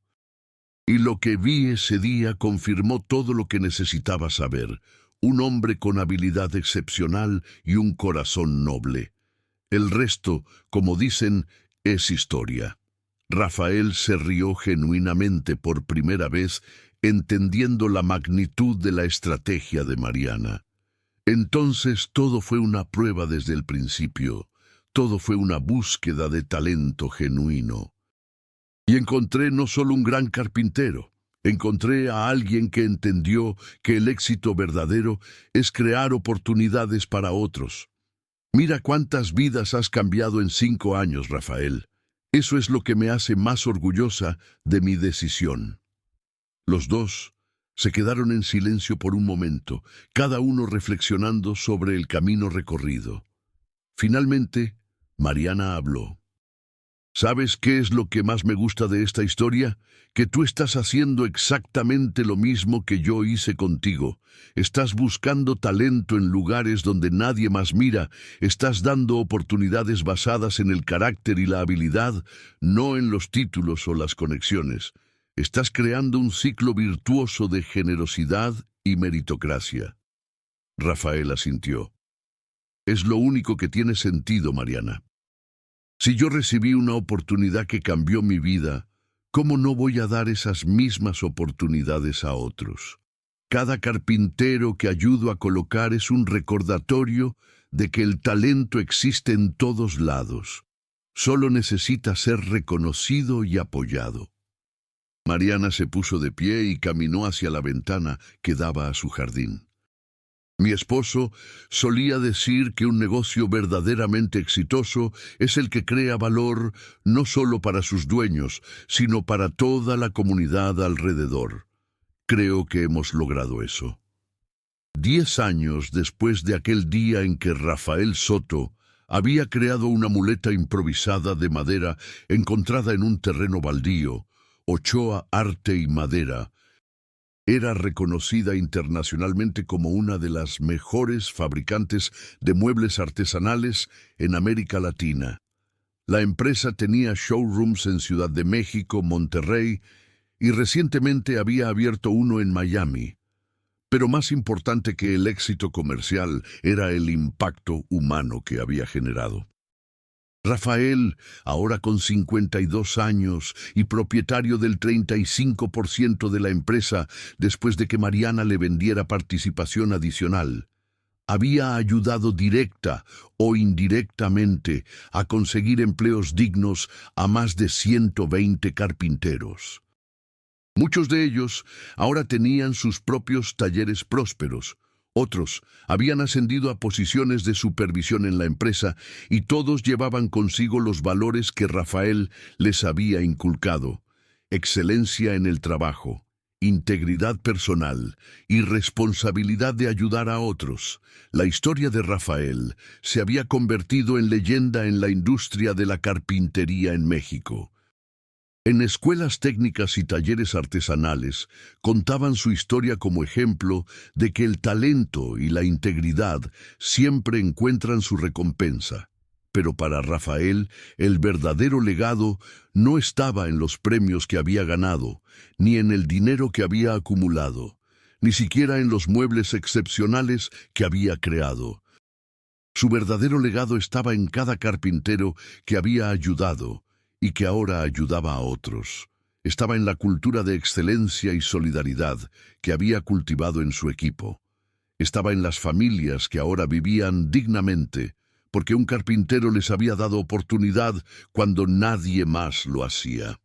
Y lo que vi ese día confirmó todo lo que necesitaba saber. Un hombre con habilidad excepcional y un corazón noble. El resto, como dicen, es historia. Rafael se rió genuinamente por primera vez, entendiendo la magnitud de la estrategia de Mariana. Entonces todo fue una prueba desde el principio. Todo fue una búsqueda de talento genuino. Y encontré no solo un gran carpintero, encontré a alguien que entendió que el éxito verdadero es crear oportunidades para otros. Mira cuántas vidas has cambiado en 5 años, Rafael. Eso es lo que me hace más orgullosa de mi decisión. Los dos se quedaron en silencio por un momento, cada uno reflexionando sobre el camino recorrido. Finalmente, Mariana habló. ¿Sabes qué es lo que más me gusta de esta historia? Que tú estás haciendo exactamente lo mismo que yo hice contigo. Estás buscando talento en lugares donde nadie más mira. Estás dando oportunidades basadas en el carácter y la habilidad, no en los títulos o las conexiones. Estás creando un ciclo virtuoso de generosidad y meritocracia. Rafael asintió. Es lo único que tiene sentido, Mariana. Si yo recibí una oportunidad que cambió mi vida, ¿cómo no voy a dar esas mismas oportunidades a otros? Cada carpintero que ayudo a colocar es un recordatorio de que el talento existe en todos lados. Solo necesita ser reconocido y apoyado. Mariana se puso de pie y caminó hacia la ventana que daba a su jardín. Mi esposo solía decir que un negocio verdaderamente exitoso es el que crea valor no solo para sus dueños, sino para toda la comunidad alrededor. Creo que hemos logrado eso. 10 años después de aquel día en que Rafael Soto había creado una muleta improvisada de madera encontrada en un terreno baldío, Ochoa Arte y Madera, era reconocida internacionalmente como una de las mejores fabricantes de muebles artesanales en América Latina. La empresa tenía showrooms en Ciudad de México, Monterrey y recientemente había abierto uno en Miami. Pero más importante que el éxito comercial era el impacto humano que había generado. Rafael, ahora con 52 años y propietario del 35% de la empresa después de que Mariana le vendiera participación adicional, había ayudado directa o indirectamente a conseguir empleos dignos a más de 120 carpinteros. Muchos de ellos ahora tenían sus propios talleres prósperos. Otros habían ascendido a posiciones de supervisión en la empresa y todos llevaban consigo los valores que Rafael les había inculcado: excelencia en el trabajo, integridad personal y responsabilidad de ayudar a otros. La historia de Rafael se había convertido en leyenda en la industria de la carpintería en México. En escuelas técnicas y talleres artesanales contaban su historia como ejemplo de que el talento y la integridad siempre encuentran su recompensa. Pero para Rafael, el verdadero legado no estaba en los premios que había ganado, ni en el dinero que había acumulado, ni siquiera en los muebles excepcionales que había creado. Su verdadero legado estaba en cada carpintero que había ayudado y que ahora ayudaba a otros. Estaba en la cultura de excelencia y solidaridad que había cultivado en su equipo. Estaba en las familias que ahora vivían dignamente, porque un carpintero les había dado oportunidad cuando nadie más lo hacía.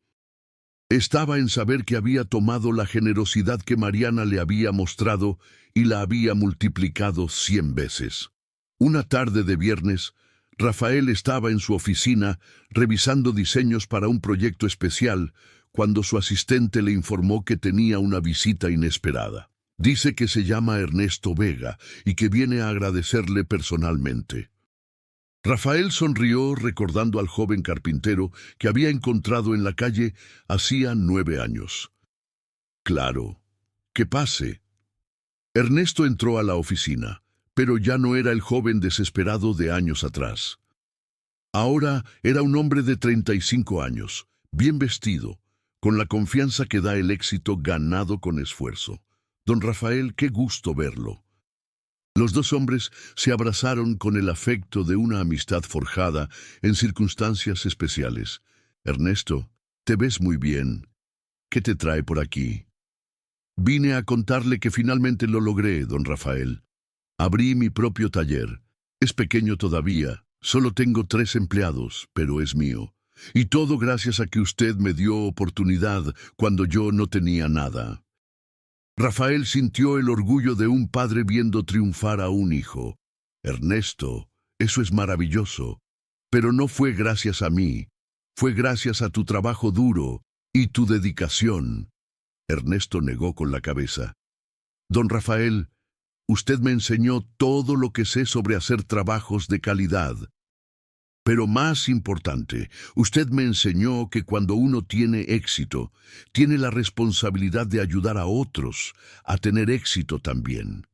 Estaba en saber que había tomado la generosidad que Mariana le había mostrado y la había multiplicado 100 veces. Una tarde de viernes, Rafael estaba en su oficina revisando diseños para un proyecto especial cuando su asistente le informó que tenía una visita inesperada. Dice que se llama Ernesto Vega y que viene a agradecerle personalmente. Rafael sonrió recordando al joven carpintero que había encontrado en la calle hacía 9 años. Claro, que pase. Ernesto entró a la oficina, pero ya no era el joven desesperado de años atrás. Ahora era un hombre de 35 años, bien vestido, con la confianza que da el éxito ganado con esfuerzo. Don Rafael, qué gusto verlo. Los dos hombres se abrazaron con el afecto de una amistad forjada en circunstancias especiales. Ernesto, te ves muy bien. ¿Qué te trae por aquí? Vine a contarle que finalmente lo logré, don Rafael. Abrí mi propio taller. Es pequeño todavía, solo tengo 3 empleados, pero es mío. Y todo gracias a que usted me dio oportunidad cuando yo no tenía nada. Rafael sintió el orgullo de un padre viendo triunfar a un hijo. Ernesto, eso es maravilloso, pero no fue gracias a mí, fue gracias a tu trabajo duro y tu dedicación. Ernesto negó con la cabeza. Don Rafael, usted me enseñó todo lo que sé sobre hacer trabajos de calidad. Pero más importante, usted me enseñó que cuando uno tiene éxito, tiene la responsabilidad de ayudar a otros a tener éxito también.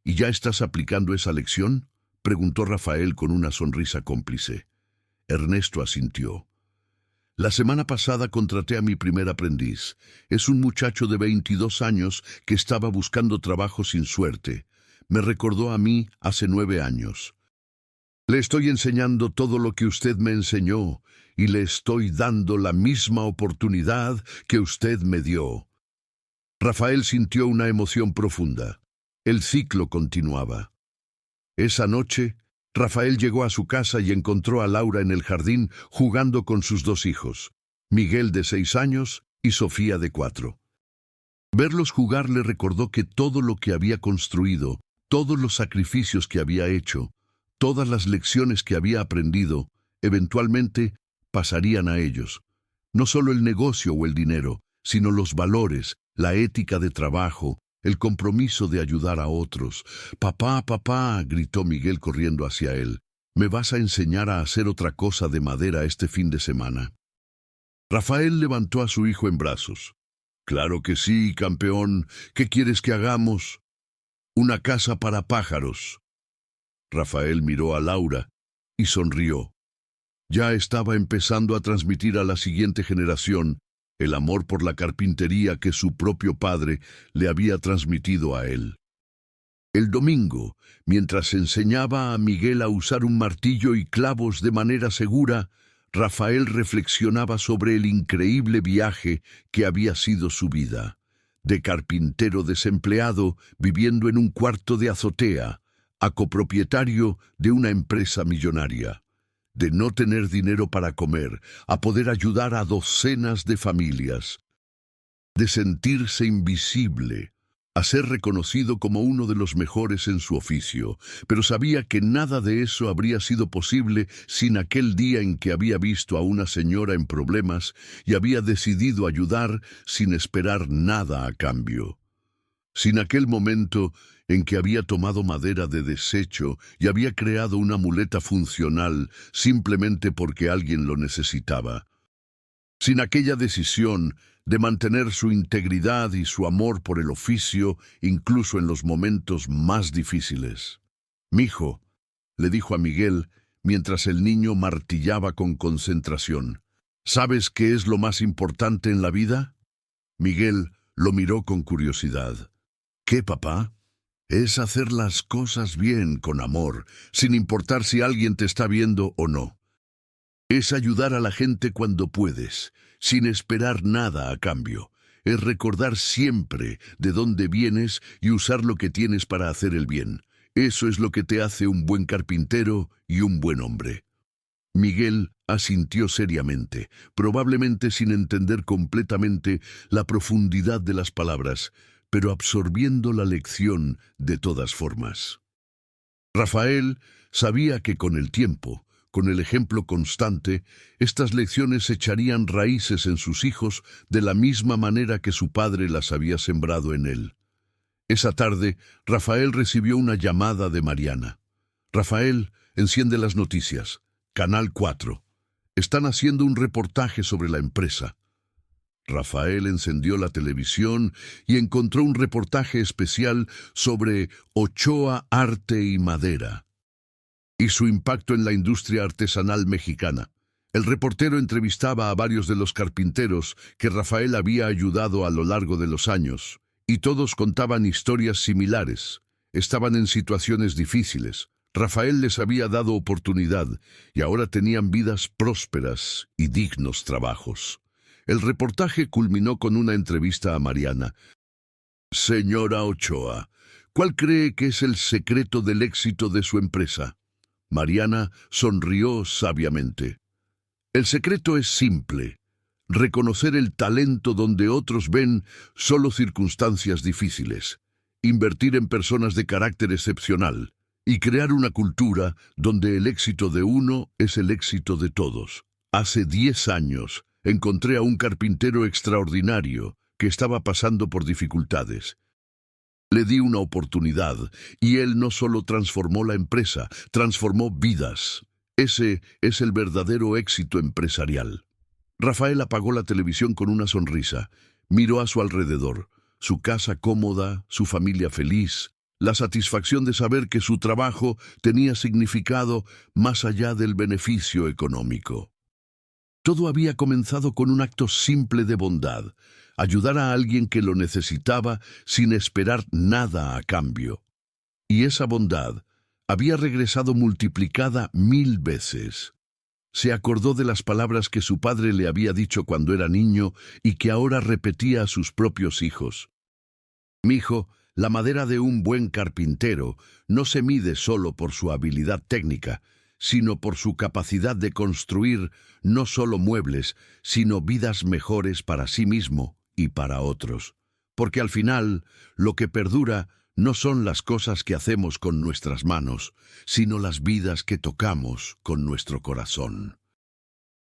¿Y ya estás aplicando esa lección?, preguntó Rafael con una sonrisa cómplice. Ernesto asintió. La semana pasada contraté a mi primer aprendiz. Es un muchacho de 22 años que estaba buscando trabajo sin suerte. Me recordó a mí hace 9 años. Le estoy enseñando todo lo que usted me enseñó y le estoy dando la misma oportunidad que usted me dio. Rafael sintió una emoción profunda. El ciclo continuaba. Esa noche, Rafael llegó a su casa y encontró a Laura en el jardín jugando con sus 2 hijos, Miguel de 6 años y Sofía de 4. Verlos jugar le recordó que todo lo que había construido, todos los sacrificios que había hecho, todas las lecciones que había aprendido, eventualmente pasarían a ellos. No solo el negocio o el dinero, sino los valores, la ética de trabajo, el compromiso de ayudar a otros. «Papá, papá», gritó Miguel corriendo hacia él, «¿me vas a enseñar a hacer otra cosa de madera este fin de semana?» Rafael levantó a su hijo en brazos. «Claro que sí, campeón. ¿Qué quieres que hagamos?» «Una casa para pájaros». Rafael miró a Laura y sonrió. Ya estaba empezando a transmitir a la siguiente generación el amor por la carpintería que su propio padre le había transmitido a él. El domingo, mientras enseñaba a Miguel a usar un martillo y clavos de manera segura, Rafael reflexionaba sobre el increíble viaje que había sido su vida. De carpintero desempleado, viviendo en un cuarto de azotea, a copropietario de una empresa millonaria. De no tener dinero para comer, a poder ayudar a docenas de familias. De sentirse invisible, a ser reconocido como uno de los mejores en su oficio, pero sabía que nada de eso habría sido posible sin aquel día en que había visto a una señora en problemas y había decidido ayudar sin esperar nada a cambio. Sin aquel momento en que había tomado madera de desecho y había creado una muleta funcional simplemente porque alguien lo necesitaba. Sin aquella decisión de mantener su integridad y su amor por el oficio, incluso en los momentos más difíciles. «Mijo», le dijo a Miguel, mientras el niño martillaba con concentración, «¿sabes qué es lo más importante en la vida?» Miguel lo miró con curiosidad. «¿Qué, papá?» Es hacer las cosas bien, con amor, sin importar si alguien te está viendo o no. Es ayudar a la gente cuando puedes, sin esperar nada a cambio. Es recordar siempre de dónde vienes y usar lo que tienes para hacer el bien. Eso es lo que te hace un buen carpintero y un buen hombre. Miguel asintió seriamente, probablemente sin entender completamente la profundidad de las palabras, pero absorbiendo la lección de todas formas. Rafael sabía que con el tiempo, con el ejemplo constante, estas lecciones echarían raíces en sus hijos de la misma manera que su padre las había sembrado en él. Esa tarde, Rafael recibió una llamada de Mariana. Rafael, enciende las noticias. Canal 4. Están haciendo un reportaje sobre la empresa. Rafael encendió la televisión y encontró un reportaje especial sobre Ochoa Arte y Madera y su impacto en la industria artesanal mexicana. El reportero entrevistaba a varios de los carpinteros que Rafael había ayudado a lo largo de los años, y todos contaban historias similares. Estaban en situaciones difíciles. Rafael les había dado oportunidad y ahora tenían vidas prósperas y dignos trabajos. El reportaje culminó con una entrevista a Mariana. Señora Ochoa, ¿cuál cree que es el secreto del éxito de su empresa? Mariana sonrió sabiamente. El secreto es simple: reconocer el talento donde otros ven solo circunstancias difíciles, invertir en personas de carácter excepcional y crear una cultura donde el éxito de uno es el éxito de todos. Hace 10 años encontré a un carpintero extraordinario que estaba pasando por dificultades. Le di una oportunidad y él no solo transformó la empresa, transformó vidas. Ese es el verdadero éxito empresarial. Rafael apagó la televisión con una sonrisa. Miró a su alrededor. Su casa cómoda, su familia feliz, la satisfacción de saber que su trabajo tenía significado más allá del beneficio económico. Todo había comenzado con un acto simple de bondad: ayudar a alguien que lo necesitaba sin esperar nada a cambio. Y esa bondad había regresado multiplicada 1000 veces. Se acordó de las palabras que su padre le había dicho cuando era niño y que ahora repetía a sus propios hijos. «Mijo, la madera de un buen carpintero no se mide solo por su habilidad técnica, sino por su capacidad de construir no solo muebles, sino vidas mejores para sí mismo y para otros. Porque al final, lo que perdura no son las cosas que hacemos con nuestras manos, sino las vidas que tocamos con nuestro corazón».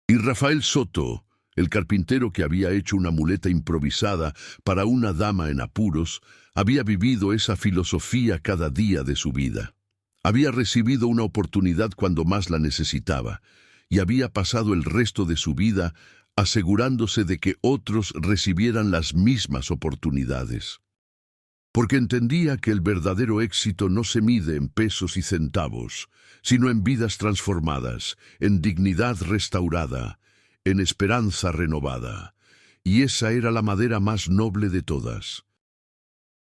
Y Rafael Soto, el carpintero que había hecho una muleta improvisada para una dama en apuros, había vivido esa filosofía cada día de su vida. Había recibido una oportunidad cuando más la necesitaba, y había pasado el resto de su vida asegurándose de que otros recibieran las mismas oportunidades. Porque entendía que el verdadero éxito no se mide en pesos y centavos, sino en vidas transformadas, en dignidad restaurada, en esperanza renovada. Y esa era la madera más noble de todas.